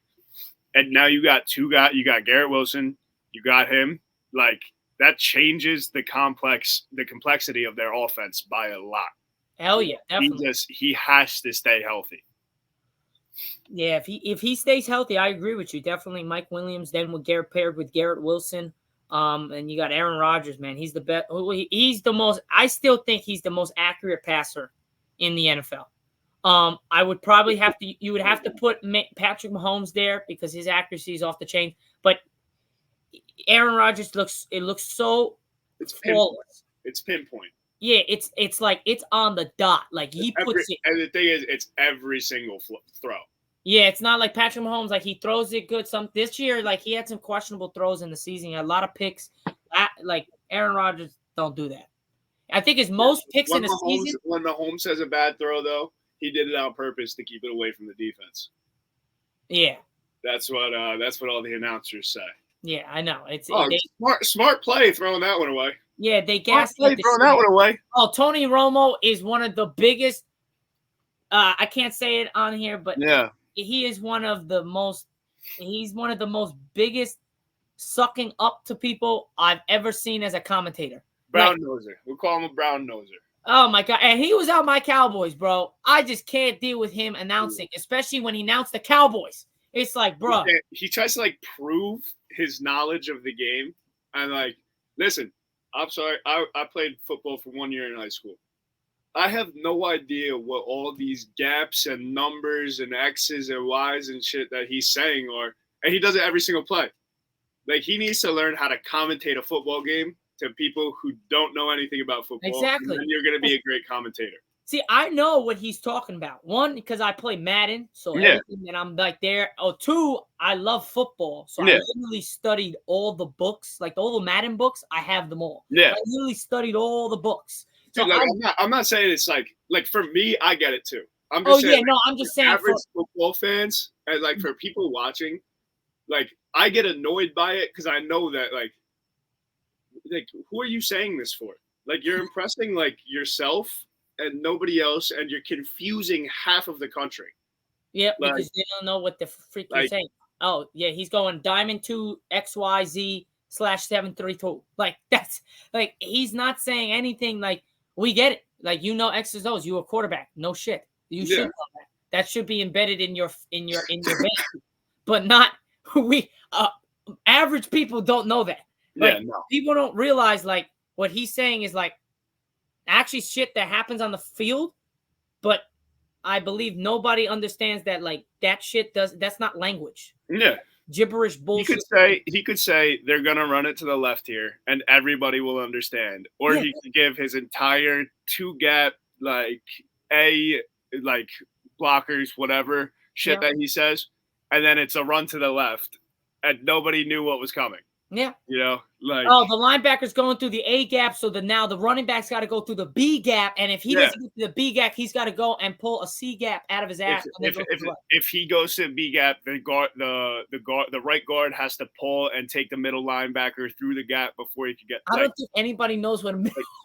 and now you got 2 guys, you got Garrett Wilson, you got him, like that changes the complexity of their offense by a lot. Hell yeah, definitely. He has to stay healthy. Yeah, if he stays healthy, I agree with you. Definitely Mike Williams, then paired with Garrett Wilson. And you got Aaron Rodgers, man. He's the best. He's the most. I still think he's the most accurate passer in the NFL. I would probably have to. You would have to put Patrick Mahomes there because his accuracy is off the chain. But Aaron Rodgers looks so flawless. It's pinpoint. Yeah, it's like it's on the dot. Like he puts it. And the thing is, it's every single throw. Yeah, it's not like Patrick Mahomes. Like he throws it good. This year, like he had some questionable throws in the season. He had a lot of picks. Like Aaron Rodgers don't do that. I think his most picks in the season. When Mahomes has a bad throw, though, he did it on purpose to keep it away from the defense. Yeah, that's what all the announcers say. Yeah, I know. It's smart play throwing that one away. Yeah, they gassed throwing that one away. Oh, Tony Romo is one of the biggest. I can't say it on here, but yeah, he is one of the most. He's one of the most biggest sucking up to people I've ever seen as a commentator. Brown noser. We'll call him a brown noser. Oh my god! And he was out my Cowboys, bro. I just can't deal with him announcing, especially when he announced the Cowboys. It's like, bro, he tries to like prove his knowledge of the game. And like, listen, I'm sorry, I played football for 1 year in high school. I have no idea what all these gaps and numbers and X's and Y's and shit that he's saying are, and he does it every single play. Like, he needs to learn how to commentate a football game to people who don't know anything about football. Exactly. And then you're going to be a great commentator. See, I know what he's talking about. One, because I play Madden, so everything that I'm like there. Oh, 2, I love football, so I literally studied all the books, like all the Madden books. I have them all. Yeah, I literally studied all the books. So dude, like, I'm not saying it's like for me, I get it too. I'm just saying, I'm just saying average football fans and like for people watching, like I get annoyed by it because I know that like who are you saying this for? Like you're impressing like yourself and nobody else, and you're confusing half of the country. Yeah, because they don't know what the freak you're saying. Oh, yeah, he's going diamond 2 XYZ/732. Like, that's like, he's not saying anything. Like, we get it. Like, X's O's. You a quarterback. No shit. You should know that. That should be embedded in your vein. But not we average people don't know that. Like, people don't realize like what he's saying is like actually shit that happens on the field, but I believe nobody understands that like that shit that's not language. Yeah. Gibberish bullshit. He could say they're gonna run it to the left here and everybody will understand. Or he could give his entire 2-gap like blockers, whatever shit that he says, and then it's a run to the left and nobody knew what was coming. Yeah. Like, oh, the linebacker's going through the A gap, so now the running back's got to go through the B gap, and if he doesn't get to the B gap, he's got to go and pull a C gap out of his ass. If he goes to the B gap, the right guard has to pull and take the middle linebacker through the gap before he can get. I don't think anybody knows what.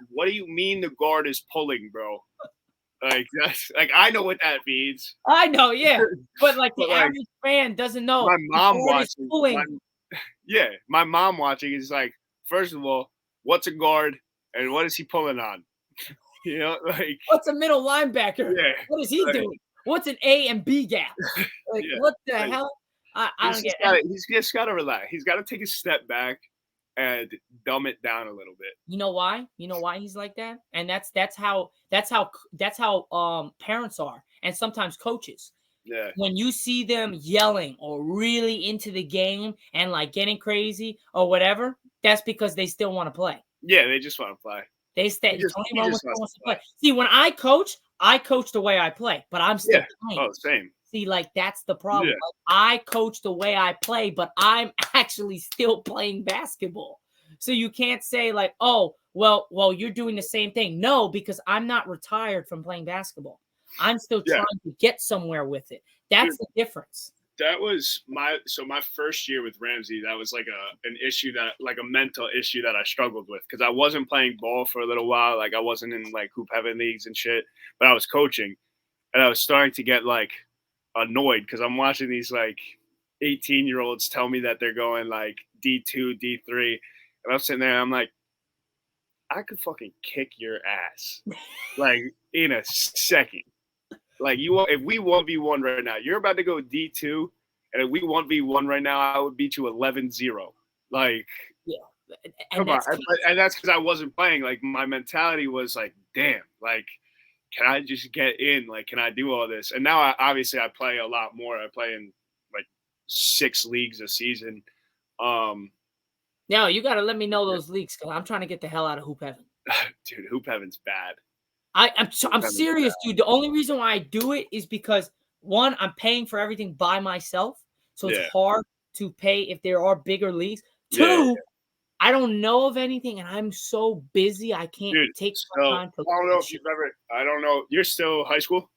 What do you mean the guard is pulling, bro? Like, that's like, I know what that means. I know, yeah, but like the average fan doesn't know. My mom watching. My mom watching is like, first of all, what's a guard and what is he pulling on? Like, what's a middle linebacker? Yeah, what is he doing? What's an A and B gap? Like, what the hell? I don't get it. He's just got to relax. He's got to take a step back and dumb it down a little bit. You know why? You know why he's like that? And that's how parents are, and sometimes coaches. Yeah. When you see them yelling or really into the game and like getting crazy or whatever, that's because they still want to play. Yeah, they just want to play. They stay. Wants to play. See, when I coach the way I play, but I'm still playing. Oh, same. See, like that's the problem. Yeah. Like, I coach the way I play, but I'm actually still playing basketball. So you can't say like, oh, well, you're doing the same thing. No, because I'm not retired from playing basketball. I'm still trying to get somewhere with it. That's the difference. That was my first year with Ramsey. That was like an issue a mental issue that I struggled with because I wasn't playing ball for a little while. Like I wasn't in like hoop heaven leagues and shit, but I was coaching, and I was starting to get like annoyed because I'm watching these like 18-year-olds tell me that they're going like D2, D3, and I'm sitting there and I'm like, I could fucking kick your ass like in a second. Like if we 1v1 right now, you're about to go D2, and if we 1v1 right now, I would beat you 11-0. Like, come on. And that's because I wasn't playing. Like, my mentality was like, damn, like, can I just get in? Like, can I do all this? And now, I play a lot more. I play in like 6 leagues a season. Now, you got to let me know those leagues because I'm trying to get the hell out of hoop heaven. Dude, hoop heaven's bad. I'm serious, dude. The only reason why I do it is because, one, I'm paying for everything by myself, so it's hard to pay if there are bigger leagues. 2, I don't know of anything, and I'm so busy I can't take time to. I don't know. You're still high school?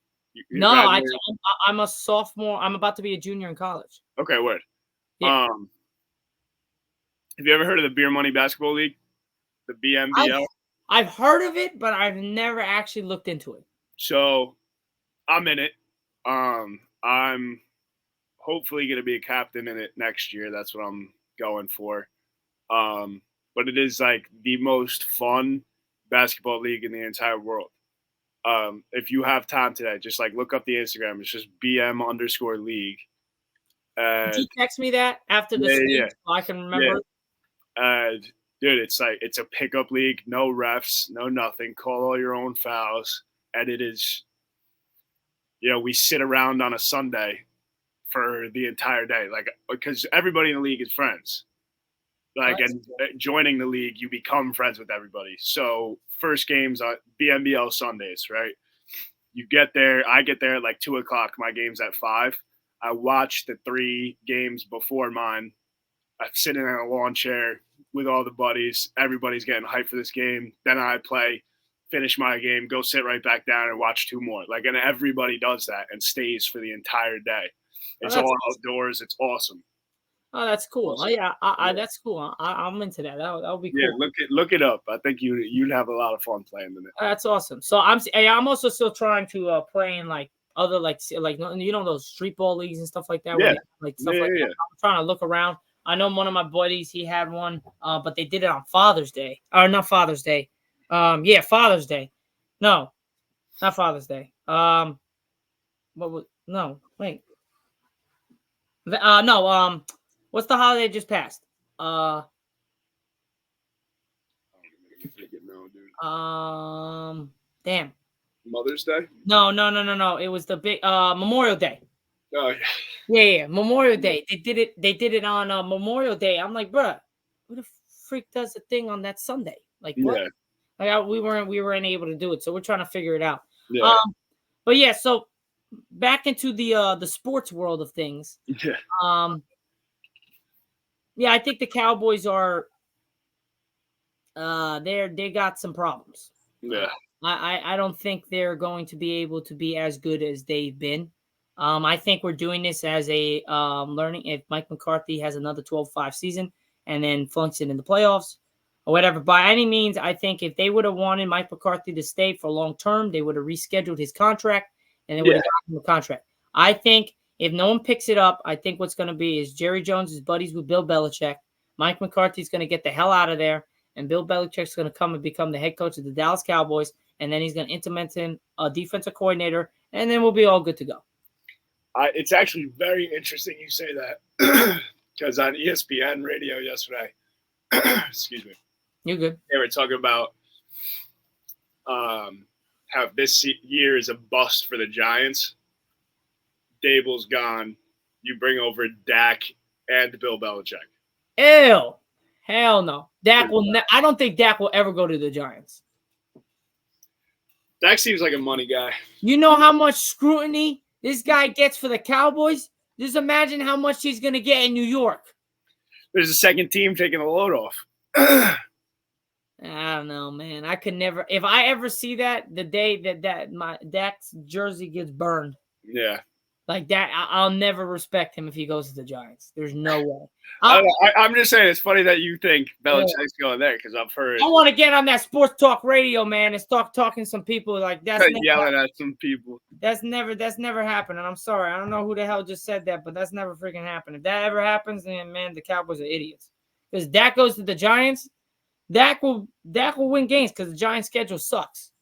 No, I'm a sophomore. I'm about to be a junior in college. Okay, word. Yeah. Have you ever heard of the Beer Money Basketball League? The BMBL? I've heard of it, but I've never actually looked into it. So I'm in it. I'm hopefully going to be a captain in it next year. That's what I'm going for. But it is like the most fun basketball league in the entire world. If you have time today, just like look up the Instagram. It's just BM_league. Did you text me that after the stage so I can remember? Dude, it's a pickup league, no refs, no nothing. Call all your own fouls, and it is. We sit around on a Sunday for the entire day, like because everybody in the league is friends. Like, and joining the league, you become friends with everybody. So first games on BNBL Sundays, right? You get there. I get there at like 2:00. My game's at 5. I watch the 3 games before mine. I'm sitting in a lawn chair with all the buddies. Everybody's getting hyped for this game. Then I play, finish my game, go sit right back down and watch 2 more. Like, and everybody does that and stays for the entire day. It's all outdoors. It's awesome. Oh, that's cool. Awesome. Oh, yeah, that's cool. I'm into that. That'll be cool. Yeah, look it up. I think you'd have a lot of fun playing in it. That's awesome. So I'm also still trying to play in like other like those street ball leagues and stuff like that. Yeah. Like stuff like that. I'm trying to look around. I know one of my buddies, he had one, but they did it on Father's Day. Or not Father's Day. Yeah, Father's Day. No, not Father's Day. What was no, wait. No, what's the holiday just passed? Damn. Mother's Day? No. It was the big Memorial Day. Oh yeah. Yeah, Memorial Day. They did it on Memorial Day. I'm like, bruh, who the freak does the thing on that Sunday? Like what? Yeah. Like we weren't able to do it, so we're trying to figure it out. Yeah. But yeah, so back into the sports world of things. Yeah. Yeah, I think the Cowboys are they got some problems. Yeah. I don't think they're going to be able to be as good as they've been. I think we're doing this as a learning. If Mike McCarthy has another 12-5 season and then flunks it in the playoffs or whatever, by any means, I think if they would have wanted Mike McCarthy to stay for long term, they would have rescheduled his contract and they would have gotten him a contract. I think if no one picks it up, I think what's going to be is Jerry Jones is buddies with Bill Belichick. Mike McCarthy's going to get the hell out of there, and Bill Belichick's going to come and become the head coach of the Dallas Cowboys, and then he's going to implement him a defensive coordinator, and then we'll be all good to go. It's actually very interesting you say that because on ESPN radio yesterday, excuse me, you're good. They were talking about how this year is a bust for the Giants. Dable's gone. You bring over Dak and Bill Belichick. Ew. Hell no. Dak will. I don't think Dak will ever go to the Giants. Dak seems like a money guy. You know how much scrutiny this guy gets for the Cowboys? Just imagine how much he's going to get in New York. There's a second team taking the load off. I don't know, man. I could never. If I ever see that, the day that my Dak's jersey gets burned. Yeah. Like that, I'll never respect him if he goes to the Giants. There's no way. I'm just saying it's funny that you think Belichick's going there because I've heard. I want to get on that sports talk radio, man, and start talking to some people like that's yelling at some people. That's never happened. And I'm sorry, I don't know who the hell just said that, but that's never freaking happened. If that ever happens, then man, the Cowboys are idiots. Because Dak goes to the Giants, Dak will win games because the Giants' schedule sucks.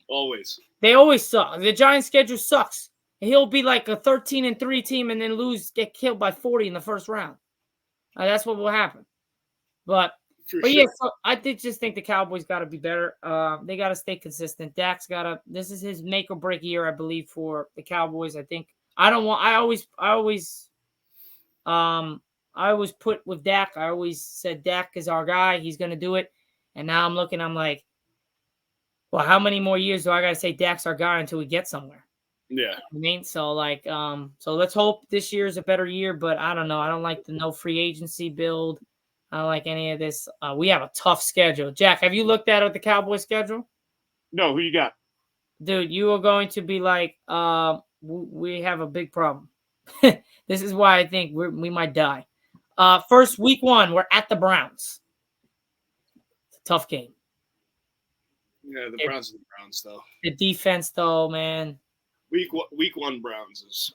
Always. They always suck. The Giants' schedule sucks. He'll be like a 13-3 team and then get killed by 40 in the first round. That's what will happen. But yeah, so I just think the Cowboys got to be better. They got to stay consistent. Dak's got to. This is his make or break year, I believe, for the Cowboys. I think. I always put with Dak. I always said Dak is our guy. He's gonna do it. And now I'm looking. I'm like, well, how many more years do I got to say Dak's our guy until we get somewhere? Yeah. I mean, so like, so let's hope this year is a better year, but I don't know. I don't like the no free agency build. I don't like any of this. We have a tough schedule. Jack, have you looked at the Cowboys schedule? No, who you got? Dude, you are going to be like, we have a big problem. This is why I think we might die. First week 1, we're at the Browns. It's a tough game. Yeah, the Browns are the Browns, though. The defense, though, man. Week 1 Browns is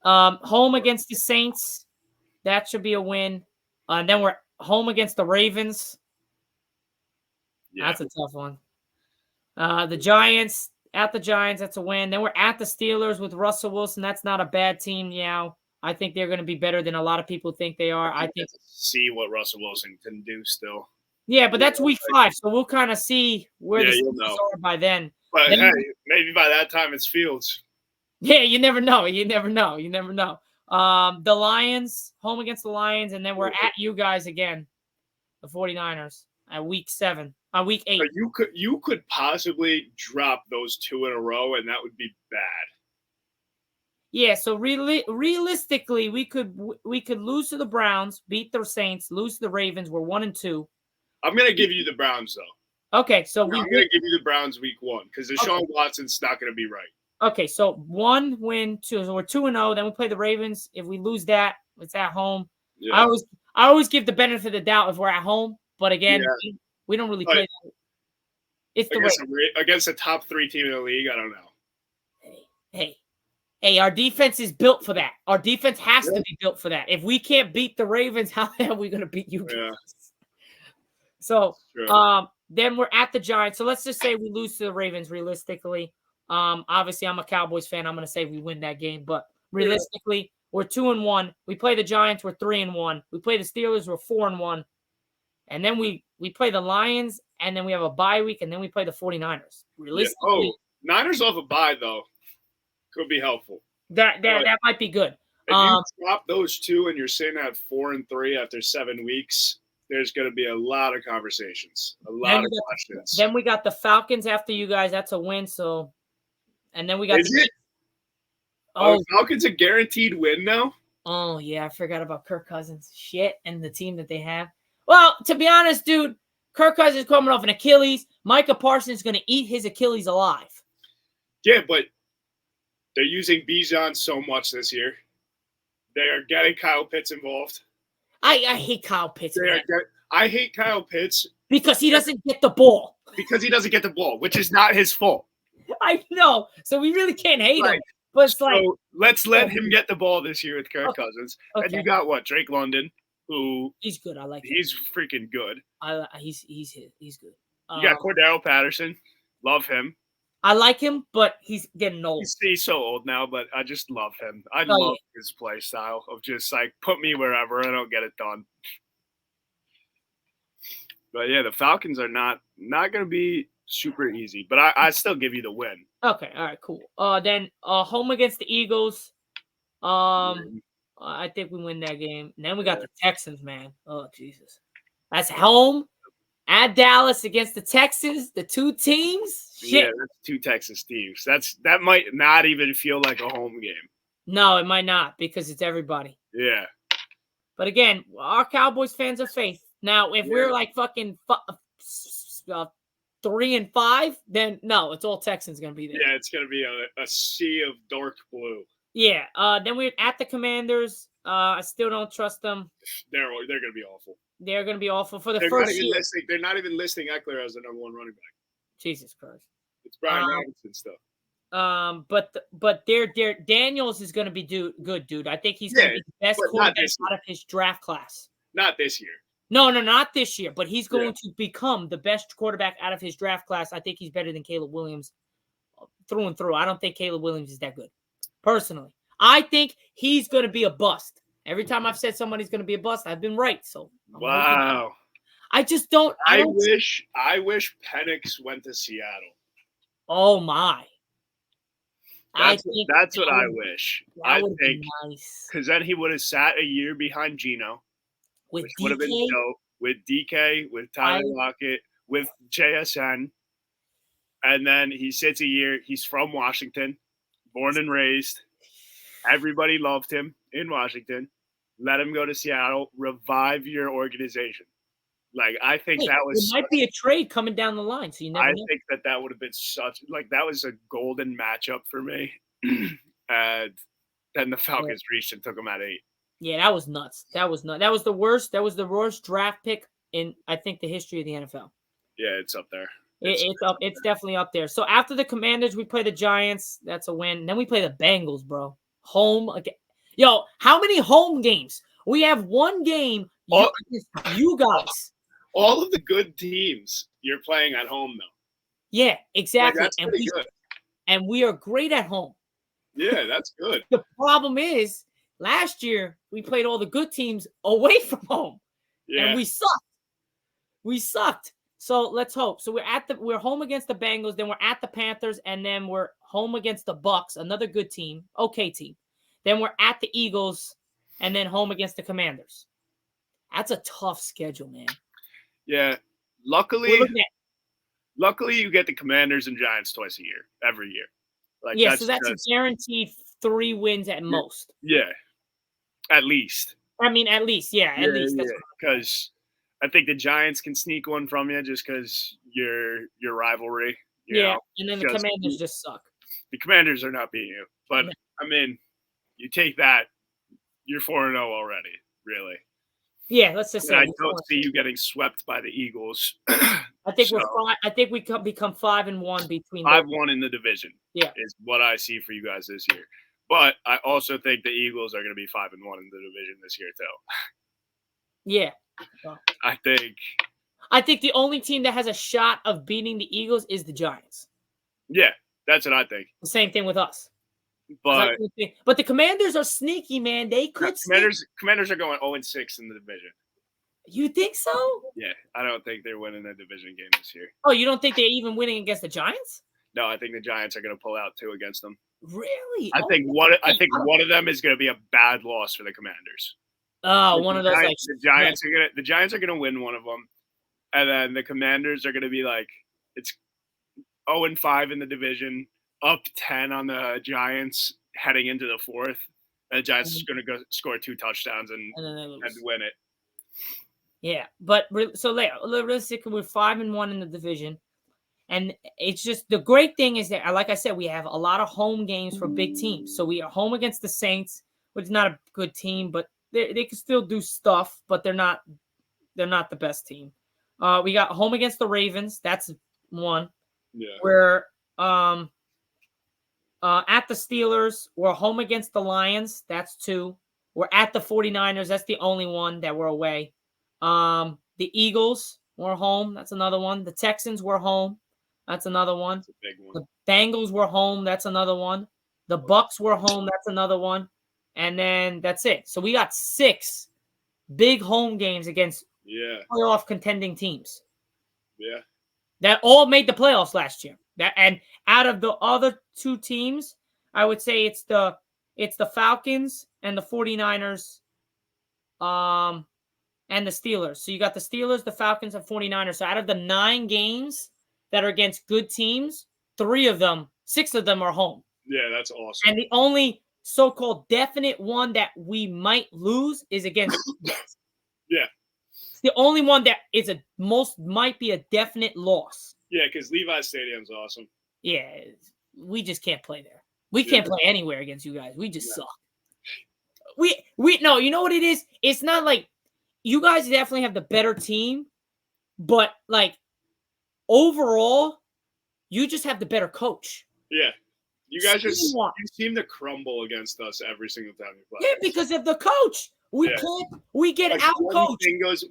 home against the Saints. That should be a win. And then we're home against the Ravens. Yeah. That's a tough one. The Giants, at the Giants, that's a win. Then we're at the Steelers with Russell Wilson. That's not a bad team. Yeah, I think they're going to be better than a lot of people think they are. I think see what Russell Wilson can do still. Yeah, but that's week 5, so we'll kind of see where the Steelers are by then. But hey, maybe by that time it's Fields. Yeah, you never know. The Lions, home against the Lions, and then we're at you guys again, the 49ers, at week 7. Week 8. You could possibly drop those 2 in a row, and that would be bad. Yeah, so realistically, we could lose to the Browns, beat the Saints, lose to the Ravens. We're 1-2. I'm gonna give you the Browns though. Okay, so I'm gonna give you the Browns week 1 because Deshaun Watson's not gonna be right. Okay, so 1 win, 2. So we're 2-0. Then we play the Ravens. If we lose that, it's at home. Yeah. I always give the benefit of the doubt if we're at home, but again, we don't really play. It's against a top 3 team in the league. I don't know. Hey, our defense is built for that. Our defense has to be built for that. If we can't beat the Ravens, how the hell are we going to beat you guys? Yeah. So, then we're at the Giants. So let's just say we lose to the Ravens realistically. Obviously, I'm a Cowboys fan. I'm going to say we win that game. But realistically, we're 2-1. We play the Giants. We're 3-1. We play the Steelers. We're 4-1. And then we play the Lions. And then we have a bye week. And then we play the 49ers. Realistically. Niners off a bye, though, could be helpful. That might be good. If you drop those two and you're sitting at 4-3 after 7 weeks, there's going to be a lot of conversations, a lot of questions. Then we got the Falcons after you guys. That's a win. So, and then we got the Falcons a guaranteed win now? Oh yeah, I forgot about Kirk Cousins. Shit, and the team that they have. Well, to be honest, dude, Kirk Cousins is coming off an Achilles. Micah Parsons is going to eat his Achilles alive. Yeah, but they're using Bijan so much this year. They are getting Kyle Pitts involved. I hate Kyle Pitts. I hate Kyle Pitts. Because he doesn't get the ball. Which is not his fault. I know. So we really can't hate him. But it's let's let him get the ball this year with Kirk Cousins. Okay. And you got what? Drake London, who he's good. I like him. He's freaking good. He's good. You got Cordero Patterson. Love him. I like him, but he's getting old. He's so old now, but I just love him. I love his play style of just like put me wherever and I'll get it done. But yeah, the Falcons are not going to be super easy, but I still give you the win. Okay, all right, cool. Then home against the Eagles. I think we win that game. And then we got the Texans, man. Oh Jesus, that's home at Dallas against the Texans. The two teams. Shit. Yeah, that's two Texas teams. That might not even feel like a home game. No, it might not because it's everybody. Yeah. But again, our Cowboys fans of faith. Now, if we're like fucking 3-5, then no, it's all Texans going to be there. Yeah, it's going to be a sea of dark blue. Yeah. Then we're at the Commanders. I still don't trust them. They're going to be awful. They're going to be awful for the first year. They're not even listing Eckler as the number one running back. Jesus Christ. It's Brian Robinson stuff. But their Daniels is going to be good, dude. I think he's going to be the best quarterback out of his draft class. Not this year. No, not this year. But he's going to become the best quarterback out of his draft class. I think he's better than Caleb Williams through and through. I don't think Caleb Williams is that good, personally. I think he's going to be a bust. Every time I've said somebody's going to be a bust, I've been right. So wow. I just don't. I wish Penix went to Seattle. Oh my! That's what I wish. That would be nice because then he would have sat a year behind Geno, which would have been dope. With DK, with Tyler Lockett, with JSN, and then he sits a year. He's from Washington, born and raised. Everybody loved him in Washington. Let him go to Seattle. Revive your organization. Like, I think that was... It might be a trade coming down the line, so you never know. think that would have been that was a golden matchup for me. And then the Falcons reached and took him at 8. Yeah, that was nuts. That was the worst. That was the worst draft pick in, I think, the history of the NFL. Yeah, it's up there. It's definitely up there. So after the Commanders, we play the Giants. That's a win. Then we play the Bengals, bro. Home again. Yo, how many home games? We have one game. You guys. All of the good teams you're playing at home, though. Yeah, exactly. Like, that's pretty good. And we are great at home. Yeah, that's good. The problem is, last year we played all the good teams away from home, and we sucked. So let's hope. So we're home against the Bengals, then we're at the Panthers, and then we're home against the Bucks, another good team, okay team. Then we're at the Eagles, and then home against the Commanders. That's a tough schedule, man. Yeah. Luckily you get the Commanders and Giants twice a year, every year. Like, so that's a guaranteed 3 wins at most. Yeah. At least. I mean, at least. Yeah, at least. Because I think the Giants can sneak one from you just because your rivalry. You know, and then the Commanders just suck. The Commanders are not beating you. But, I mean, you take that, you're 4-0 already, really. Yeah, let's just say. I don't see you getting swept by the Eagles. I think we're five. I think we become 5-1 between 5-1 in the division. Yeah, is what I see for you guys this year. But I also think the Eagles are going to be 5-1 in the division this year too. Yeah. I think the only team that has a shot of beating the Eagles is the Giants. Yeah, that's what I think. The same thing with us. But the Commanders are sneaky, man. They could. Commanders are going 0-6 in the division. You think so? Yeah, I don't think they're winning a division game this year. Oh, you don't think they're even winning against the Giants? No, I think the Giants are going to pull out 2 against them. Really? I think one of them is going to be a bad loss for the Commanders. Oh, one of those the Giants are going to win one of them, and then the Commanders are going to be like it's 0-5 in the division, up 10 on the Giants heading into the fourth, and the Giants are going to go score 2 touchdowns and win it. Yeah, but so realistically, we're 5-1 in the division. And it's just the great thing is that, like I said, we have a lot of home games for big teams. So we are home against the Saints, which is not a good team, but they can still do stuff, but they're not the best team. We got home against the Ravens. That's 1. Yeah. We're at the Steelers. We're home against the Lions. That's 2. We're at the 49ers. That's the only one that we're away. The Eagles, we're home. That's another one. The Texans, we're home. That's another one. That's a big one. The Bengals were home. That's another one. The Bucks were home. That's another one. And then that's it. So we got 6 big home games against playoff contending teams. Yeah. That all made the playoffs last year. And out of the other 2 teams, I would say it's the Falcons and the 49ers and the Steelers. So you got the Steelers, the Falcons, and 49ers. So out of the 9 games that are against good teams, 6 of them are home. Yeah, that's awesome. And the only so-called definite one that we might lose is against the Jets. Yeah. It's the only one that is might be a definite loss. Yeah, because Levi's Stadium's awesome. Yeah, we just can't play there. We can't play anywhere against you guys. We just suck. No, you know what it is? It's not like you guys definitely have the better team, but like overall, you just have the better coach. Yeah. You guys you seem to crumble against us every single time you play. Yeah, because of the coach. We get out coached.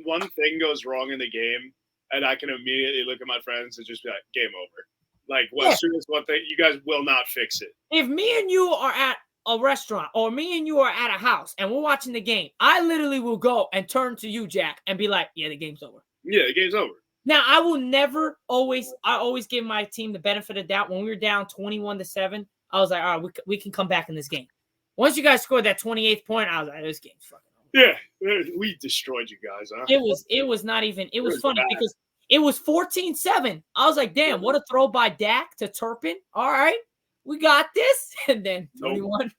One thing goes wrong in the game, and I can immediately look at my friends and just be like, game over. Like, as soon as one thing, you guys will not fix it. If me and you are at a restaurant or me and you are at a house and we're watching the game, I literally will go and turn to you, Jack, and be like, yeah, the game's over. Yeah, the game's over. Now, I always give my team the benefit of doubt. When we were down 21-7, I was like, all right, we can come back in this game. Once you guys scored that 28th point, I was like, this game's fucking over. Yeah, we destroyed you guys, huh? It was not even – it was funny because it was 14-7. I was like, damn, what a throw by Dak to Turpin. All right, we got this. And then 21,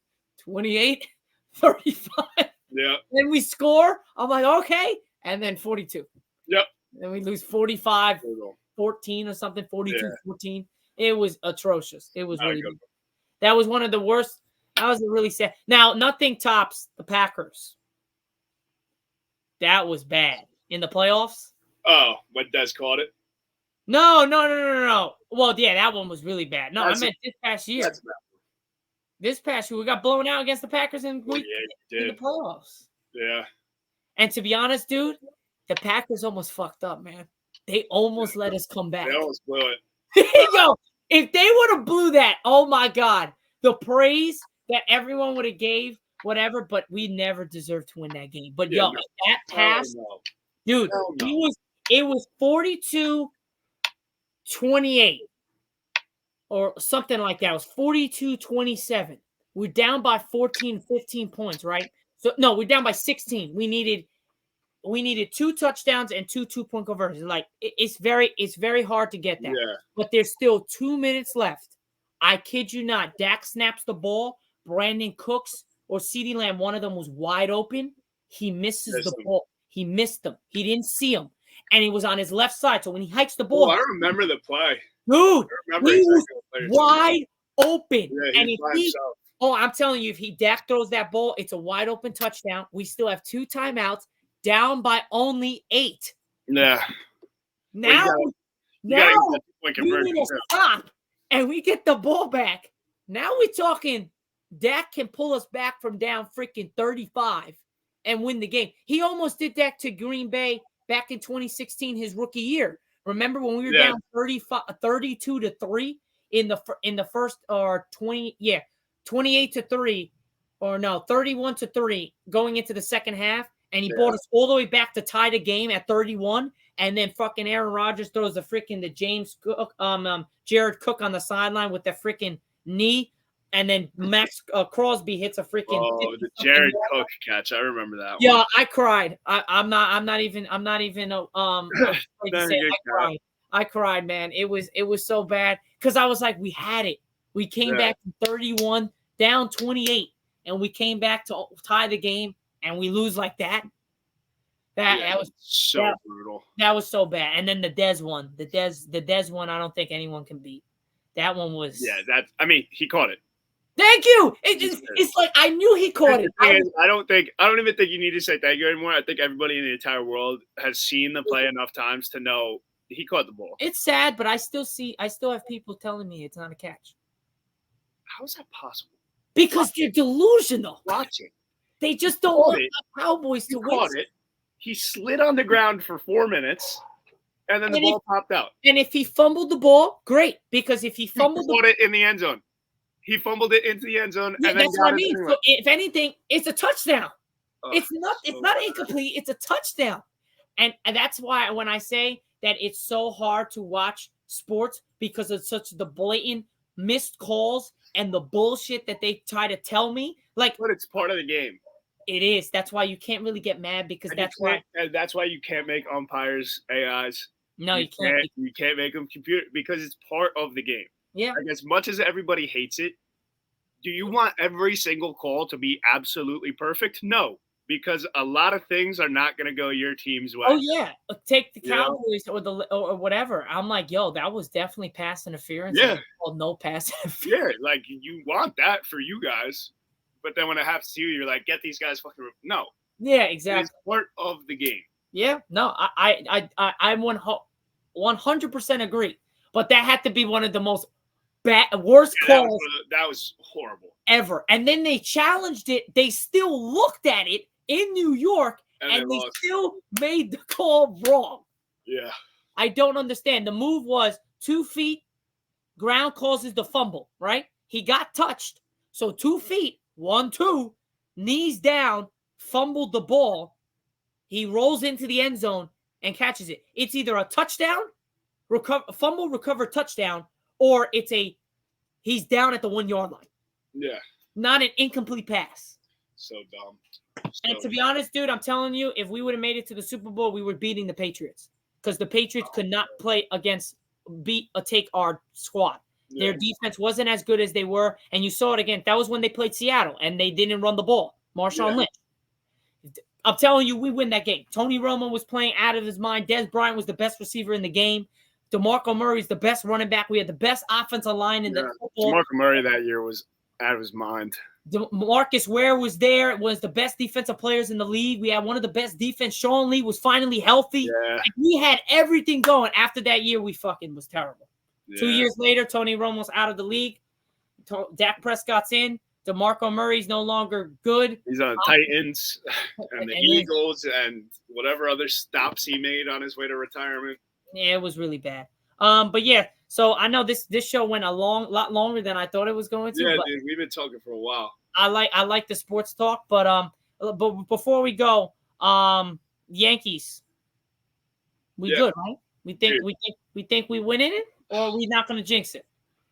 28, 35. Yeah. Then we score. I'm like, okay. And then 42. Yep. Then we lose 45-14 or something, 42-14. It was atrocious. It was really good. That was one of the worst. That was really sad. Now, nothing tops the Packers. That was bad. In the playoffs? Oh, when Des caught it? No. Well, yeah, that one was really bad. No, I meant this past year. This past year, we got blown out against the Packers in the playoffs. Yeah. And to be honest, dude, the Packers almost fucked up, man. They almost let us come back. They almost blew it. Yo, if they would have blew that, oh my God, the praise that everyone would have gave, whatever, but we never deserved to win that game. But that pass, dude, it was 42-28 or something like that. It was 42-27. We're down by 14, 15 points, right? So no, we're down by 16. We needed 2 touchdowns and 2 2-point conversions. Like it's very hard to get that. Yeah. But there's still 2 minutes left. I kid you not. Dak snaps the ball. Brandon Cooks or CeeDee Lamb, one of them was wide open. He misses the ball. He missed them. He didn't see him. And he was on his left side. So when he hikes the ball. Oh, I remember the play. Dude, he was wide open. Yeah, and I'm telling you, if Dak throws that ball, it's a wide open touchdown. We still have 2 timeouts, down by only 8. Yeah. Now You gotta Now get that two-point we need conversion, to too. stop and we get the ball back. Now we're talking Dak can pull us back from down freaking 35 and win the game. He almost did that to Green Bay back in 2016, his rookie year. Remember when we were down 32-3 in the first or 28-3 or no, 31-3 going into the second half, and he brought us all the way back to tie the game at 31. And then fucking Aaron Rodgers throws the James Cook, Jared Cook on the sideline with the freaking knee, and then Max Crosby hits a freaking. Oh, the Jared Cook catch! I remember that one. Yeah, I cried. I'm not even. Afraid to say I cried, man. It was so bad because I was like, we had it. We came back from 31 down 28, and we came back to tie the game, and we lose like that. That was so brutal. That was so bad. And then the Dez one. The Dez one, I don't think anyone can beat. That one was. Yeah, he caught it. Thank you. It's like I knew he caught it. I don't even think you need to say thank you anymore. I think everybody in the entire world has seen the play enough times to know he caught the ball. It's sad, but I still have people telling me it's not a catch. How is that possible? Because they're delusional. Watch it. They just don't want the Cowboys to win. He caught it. He slid on the ground for 4 minutes, and then the ball popped out. And if he fumbled the ball, great. Because if he fumbled it in the end zone. He fumbled it into the end zone. Yeah, and then that's what I mean. So if anything, it's a touchdown. It's not incomplete. It's a touchdown. And that's why when I say that it's so hard to watch sports because of such the blatant missed calls and the bullshit that they try to tell me. But it's part of the game. It is. That's why you can't really get mad because that's why you can't make umpires AIs. No, you can't. You can't make them computer because it's part of the game. Yeah. Like, as much as everybody hates it, do you want every single call to be absolutely perfect? No, because a lot of things are not going to go your team's way. Oh yeah, take the Cowboys or whatever. I'm like, yo, that was definitely pass interference. Yeah, called no pass interference. Yeah, like you want that for you guys, but then when it happens to you, you're like, get these guys fucking no. Yeah, exactly. It's part of the game. Yeah, no, I 100% agree, but that had to be one of the most worst calls. That was horrible ever. And then they challenged it. They still looked at it in New York, and they still made the call wrong. Yeah, I don't understand. The move was 2 feet. Ground causes the fumble, right? He got touched, so 2 feet. 1-2, knees down, fumbled the ball. He rolls into the end zone and catches it. It's either a touchdown, fumble, recover, touchdown, or he's down at the 1 yard line. Yeah. Not an incomplete pass. So dumb. And to be honest, dude, I'm telling you, if we would have made it to the Super Bowl, we were beating the Patriots because the Patriots could not play take our squad. Their defense wasn't as good as they were, and you saw it again. That was when they played Seattle, and they didn't run the ball. Marshawn Lynch. I'm telling you, we win that game. Tony Romo was playing out of his mind. Des Bryant was the best receiver in the game. DeMarco Murray's the best running back. We had the best offensive line in the football. DeMarco Murray that year was out of his mind. Marcus Ware was there. It was the best defensive players in the league. We had one of the best defense. Sean Lee was finally healthy. Yeah. We had everything going. After that year, we fucking was terrible. Yeah. 2 years later, Tony Romo's out of the league. Dak Prescott's in. DeMarco Murray's no longer good. He's on the Titans and the Eagles and whatever other stops he made on his way to retirement. Yeah, it was really bad. But yeah, so I know this show went a lot longer than I thought it was going to. Yeah, dude, we've been talking for a while. I like the sports talk, but before we go, Yankees, good, right? We think we win in it, or are we not going to jinx it?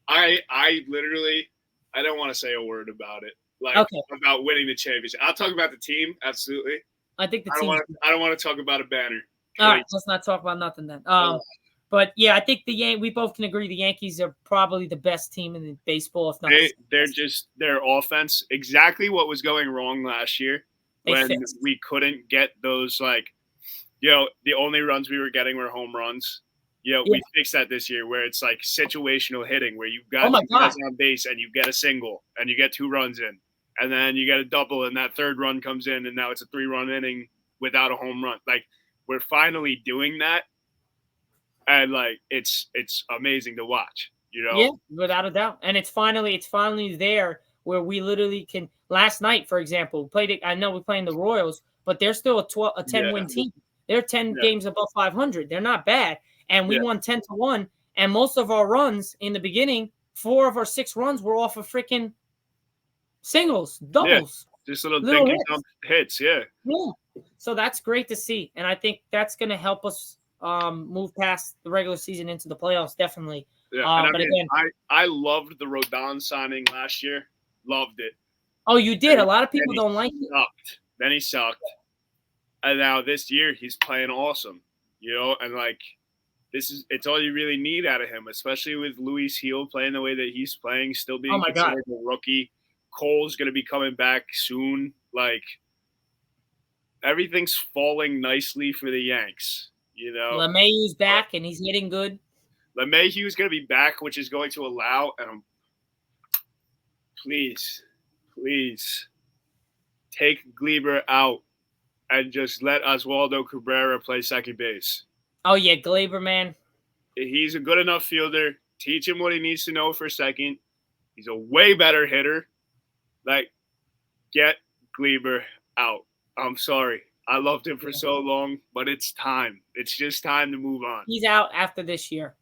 I literally, I don't want to say a word about it, about winning the championship. I'll talk about the team, absolutely. I think the team. I don't want to talk about a banner. All right, let's not talk about nothing then. But yeah, I think we both can agree the Yankees are probably the best team in baseball. If not, they're just their offense exactly what was going wrong last year when we couldn't get those the only runs we were getting were home runs. We fixed that this year where it's like situational hitting where you've got guys on base and you get a single and you get 2 runs in and then you get a double and that 3rd run comes in and now it's a 3-run inning without a home run. Like we're finally doing that. and like it's amazing to watch. Yeah, without a doubt. And it's finally there where we literally can. Last night, for example, we played it. I know we're playing the Royals, but they're still a 10 win team. They're 10 games above 500. They're not bad, and we won 10-1. And most of our runs in the beginning, 4 of our 6 runs were off of freaking singles, doubles, just little hits. Yeah. So that's great to see, and I think that's going to help us move past the regular season into the playoffs. Definitely. Yeah, but again, I loved the Rodon signing last year. Loved it. Oh, you did. A lot of people don't like it. Then he sucked, and now this year he's playing awesome. And like it's all you really need out of him, especially with Luis Heel playing the way that he's playing, still being considered a rookie. Cole's going to be coming back soon. Like everything's falling nicely for the Yanks. LeMahieu's back and he's hitting good. LeMahieu's going to be back, which is going to allow please take Gleyber out and just let Oswaldo Cabrera play second base. Oh, yeah, Gleyber, man. He's a good enough fielder. Teach him what he needs to know for second. He's a way better hitter. Like, get Gleyber out. I'm sorry. I loved him for so long, but it's time. It's just time to move on. He's out after this year.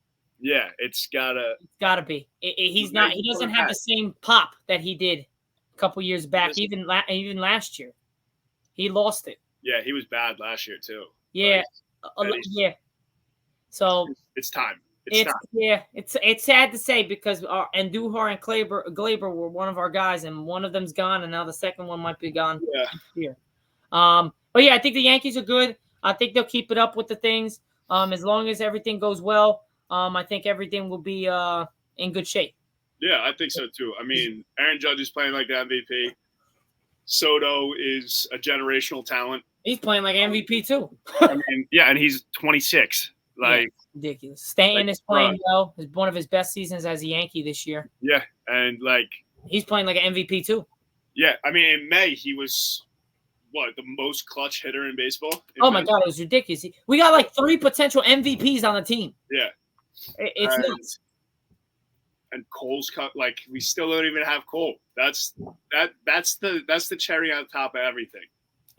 Yeah, it's gotta be. He doesn't have the same pop that he did a couple years back. Even last year, he lost it. Yeah, he was bad last year too. Yeah, So it's time. It's sad to say because Andujar and Gleyber were one of our guys, and one of them's gone, and now the second one might be gone. Yeah. Here. But yeah, I think the Yankees are good. I think they'll keep it up with the things. As long as everything goes well. I think everything will be in good shape. Yeah, I think so too. I mean, Aaron Judge is playing like the MVP. Soto is a generational talent. He's playing like MVP too. I mean, yeah, and he's 26. Like ridiculous. Stanton is playing well. It's one of his best seasons as a Yankee this year. Yeah, and like he's playing like an MVP too. Yeah, I mean, in May he was the most clutch hitter in baseball. My God, it was ridiculous. We got like 3 potential MVPs on the team. Yeah. It's nuts. And Cole's cut. Like we still don't even have Cole. That's the cherry on top of everything.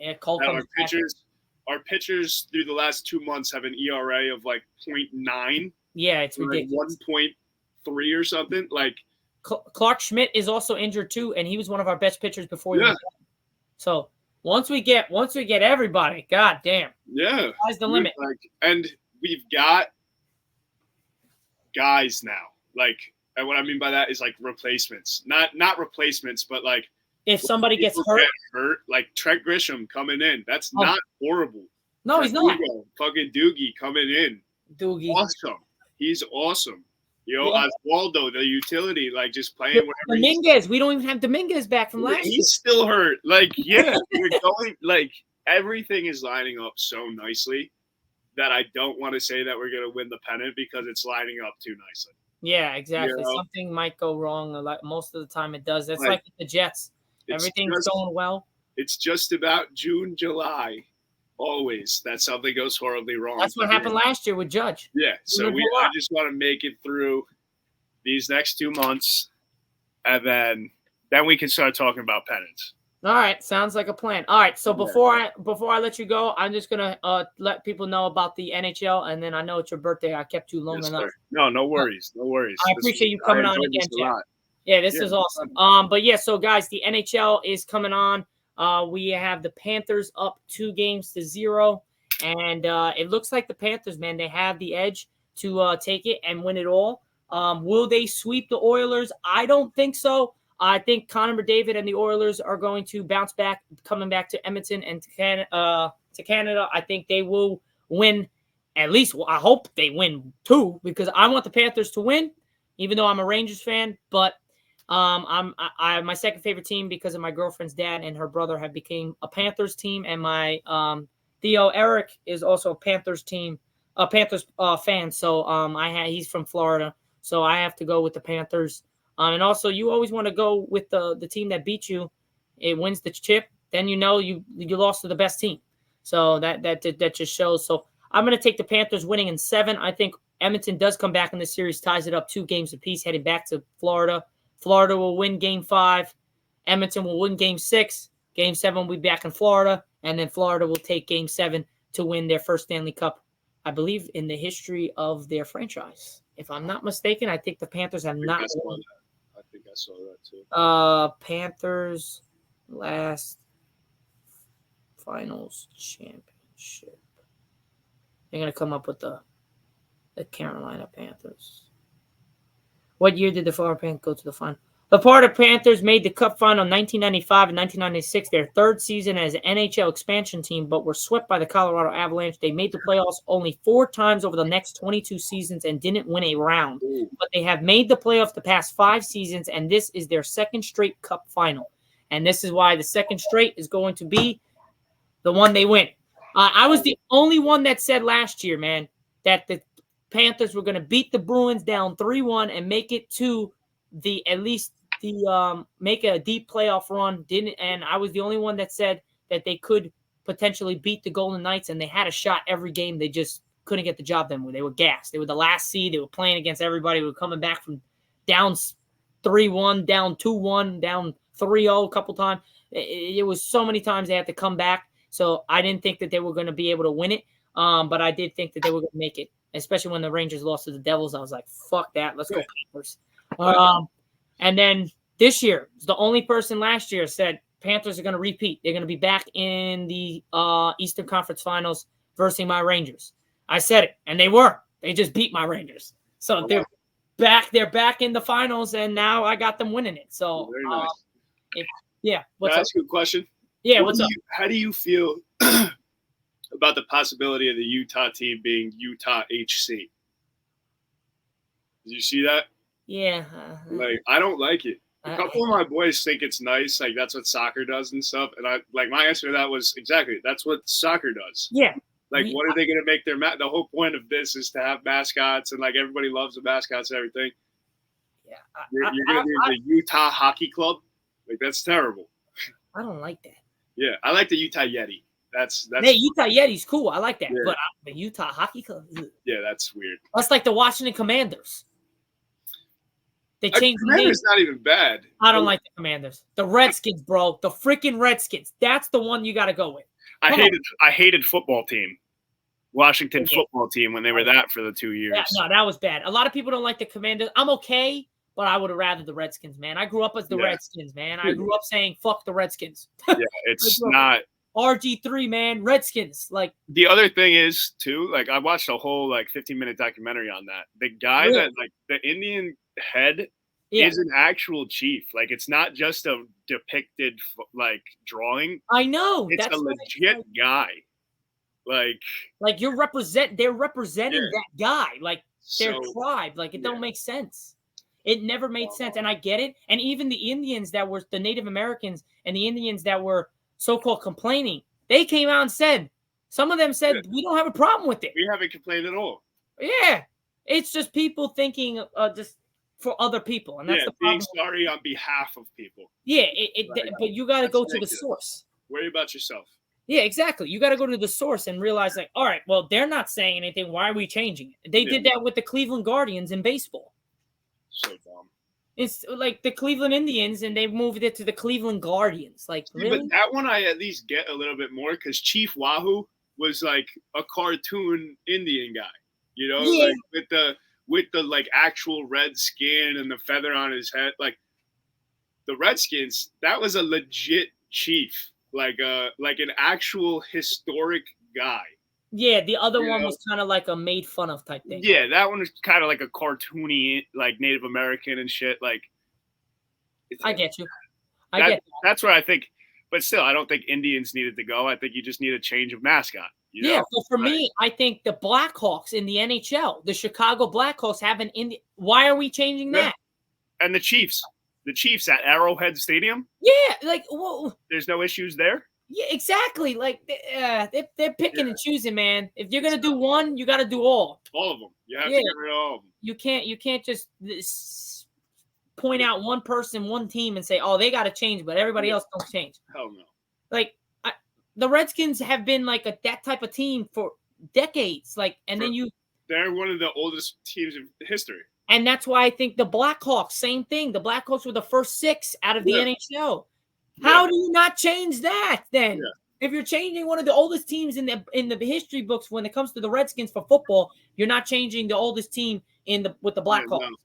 Yeah, Cole comes our pitchers through the last 2 months have an ERA of like 0.9. Yeah, it's ridiculous. Like 1.3 or something. Like Clark Schmidt is also injured too, and he was one of our best pitchers before. So once we get everybody, god damn. Yeah. Sky's the limit. And we've got guys now. Like, and what I mean by that is like replacements. Not replacements, but like if somebody gets hurt, like Trent Grisham coming in. That's not horrible. No, he's not. Fucking Doogie coming in. Doogie. Awesome. He's awesome. Oswaldo, the utility, like just playing whatever. Dominguez. We don't even have Dominguez back from last year. He's still hurt. Like, yeah, you're going like everything is lining up so nicely that I don't want to say that we're going to win the pennant because it's lining up too nicely. Yeah, exactly. Something might go wrong. Like most of the time it does. It's like the Jets. Everything's going well. It's just about June, July. Always that something goes horribly wrong. That's what happened last year with Judge. Yeah. So I just want to make it through these next 2 months, and then we can start talking about pennants. All right, sounds like a plan. All right, so before I let you go, I'm just gonna let people know about the NHL, and then I know it's your birthday. I kept you long enough. Sir. No worries, no worries. I appreciate you coming on again, Jack. Yeah, this is awesome. But yeah, so guys, the NHL is coming on. We have the Panthers up 2-0, and it looks like the Panthers, man, they have the edge to take it and win it all. Will they sweep the Oilers? I don't think so. I think Connor McDavid and the Oilers are going to bounce back, coming back to Edmonton and to Canada. I think they will win. At least, I hope they win 2 because I want the Panthers to win, even though I'm a Rangers fan. But I'm my second favorite team because of my girlfriend's dad and her brother have became a Panthers team, and my Theo Eric is also a Panthers fan. So he's from Florida, so I have to go with the Panthers. And also, you always want to go with the team that beat you. It wins the chip. Then you lost to the best team. So that just shows. So I'm going to take the Panthers winning in 7. I think Edmonton does come back in the series, ties it up 2 games apiece, heading back to Florida. Florida will win Game 5. Edmonton will win Game 6. Game 7 will be back in Florida. And then Florida will take Game 7 to win their first Stanley Cup, I believe, in the history of their franchise. If I'm not mistaken, I think the Panthers have not won. I think I saw that too. Panthers last finals championship. They're going to come up with the Carolina Panthers. What year did the Florida Panthers go to the final? The Florida Panthers made the Cup final in 1995 and 1996, their 3rd season as an NHL expansion team, but were swept by the Colorado Avalanche. They made the playoffs only 4 times over the next 22 seasons and didn't win a round. But they have made the playoffs the past 5 seasons, and this is their 2nd straight Cup final. And this is why the 2nd straight is going to be the one they win. I was the only one that said last year, man, that the Panthers were going to beat the Bruins down 3-1 and make it to make a deep playoff run. And I was the only one that said that they could potentially beat the Golden Knights, and they had a shot every game. They just couldn't get the job done. They were gassed. They were the last seed. They were playing against everybody. They were coming back from down 3-1, down 2-1, down 3-0 a couple times. It was so many times they had to come back. So I didn't think that they were going to be able to win it. But I did think that they were going to make it, especially when the Rangers lost to the Devils. I was like, fuck that. Let's go Panthers. And then this year, the only person last year said Panthers are going to repeat. They're going to be back in the Eastern Conference Finals versus my Rangers. I said it, and they were. They just beat my Rangers. So they're back. They're back in the finals, and now I got them winning it. So, very nice. What's Can I up? ask you a question? Yeah, what's up? How do you feel about the possibility of the Utah team being Utah HC? Did you see that? Yeah. Like, I don't like it. A couple of my boys think it's nice, like that's what soccer does and stuff. And I like my answer to that was exactly that's what soccer does. Yeah. Like, what are they going to make their the whole point of this is to have mascots, and like everybody loves the mascots and everything. Yeah. You're going to be the Utah Hockey Club. Like, that's terrible. I don't like that. Yeah, I like the Utah Yeti. That's Hey, Utah Yeti's cool. I like that. Yeah. But the Utah Hockey Club, yeah, that's weird. that's like the Washington Commanders. They changed the name. Commander's not even bad. I don't like the Commanders. The Redskins, bro. The freaking Redskins. That's the one you got to go with. I hated football team. Washington football team when they were that for the 2 years. No, that was bad. A lot of people don't like the Commanders. I'm okay, but I would have rather the Redskins, man. I grew up as the Redskins, man. I grew up saying, fuck the Redskins. Yeah, it's not. RG3, man. Redskins. Like, the other thing is, too, like, I watched a whole, 15-minute documentary on that. The guy that, the Indian head is an actual chief. Like, it's not just a depicted, drawing. I know. It's a legit guy. Like they're representing that guy, like their tribe. Like, it don't make sense. It never made sense, and I get it. And even the Indians that were the Native Americans and the Indians that were so-called complaining, they came out and said, some of them said, we don't have a problem with it. We haven't complained at all. Yeah, it's just people thinking just for other people, and that's the problem. Being sorry on behalf of people. Yeah, but you got to go to the source. Worry about yourself. Yeah, exactly. You got to go to the source and realize, like, all right, well, they're not saying anything. Why are we changing it? They did that with the Cleveland Guardians in baseball. So dumb. It's like the Cleveland Indians, and they moved it to the Cleveland Guardians. Like, really? But that one I at least get a little bit more because Chief Wahoo was like a cartoon Indian guy, you know, like with the actual red skin and the feather on his head. Like, the Redskins, that was a legit chief. Like an actual historic guy. Yeah, the other one was kind of like a made fun of type thing. Yeah, that one was kind of like a cartoony, like Native American and shit. Like, I get you. I get that. That's what I think. But still, I don't think Indians needed to go. I think you just need a change of mascot. You know? Yeah, well, for me, I think the Blackhawks in the NHL, the Chicago Blackhawks have an Indian. Why are we changing that? And the Chiefs. The Chiefs at Arrowhead Stadium? Yeah, like, whoa. There's no issues there? Yeah, exactly. Like, they're picking and choosing, man. If you're going to do one, you got to do all. All of them. You have to get rid of all of them. You can't just point out one person, one team, and say, oh, they got to change, but everybody else don't change. Hell no. Like, the Redskins have been like that type of team for decades. Like, and then They're one of the oldest teams in history. And that's why I think the Blackhawks, same thing. The Blackhawks were the first 6 out of the NHL. How do you not change that then? Yeah. If you're changing one of the oldest teams in the history books when it comes to the Redskins for football, you're not changing the oldest team with the Blackhawks. Yeah, no.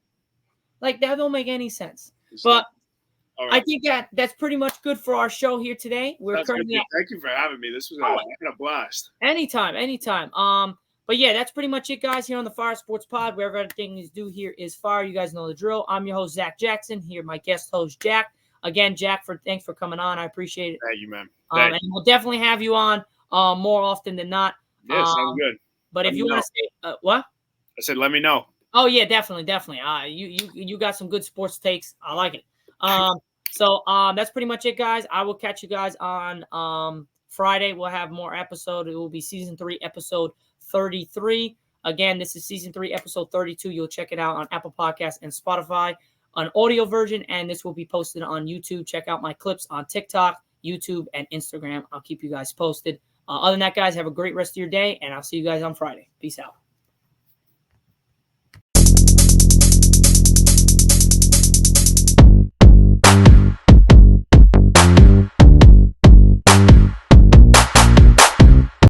Like, that don't make any sense. But I think that's pretty much good for our show here today. We're currently Thank you for having me. This was a blast. Anytime. But yeah, that's pretty much it, guys, here on the Fire Sports Pod, where everything is due here is fire. You guys know the drill. I'm your host, Zach Jackson. Here, my guest host, Jack. Again, Jack, thanks for coming on. I appreciate it. Thank you, man. And we'll definitely have you on more often than not. Yeah, sounds good. But if you want to say what? I said, let me know. Oh yeah, definitely. You got some good sports takes. I like it. So that's pretty much it, guys. I will catch you guys on Friday. We'll have more episode. It will be season 3, episode 33. Again, this is season 3, episode 32. You'll check it out on Apple Podcasts and Spotify, an audio version, and this will be posted on YouTube. Check out my clips on TikTok, YouTube, and Instagram. I'll keep you guys posted. Other than that, guys, have a great rest of your day, and I'll see you guys on Friday. Peace out.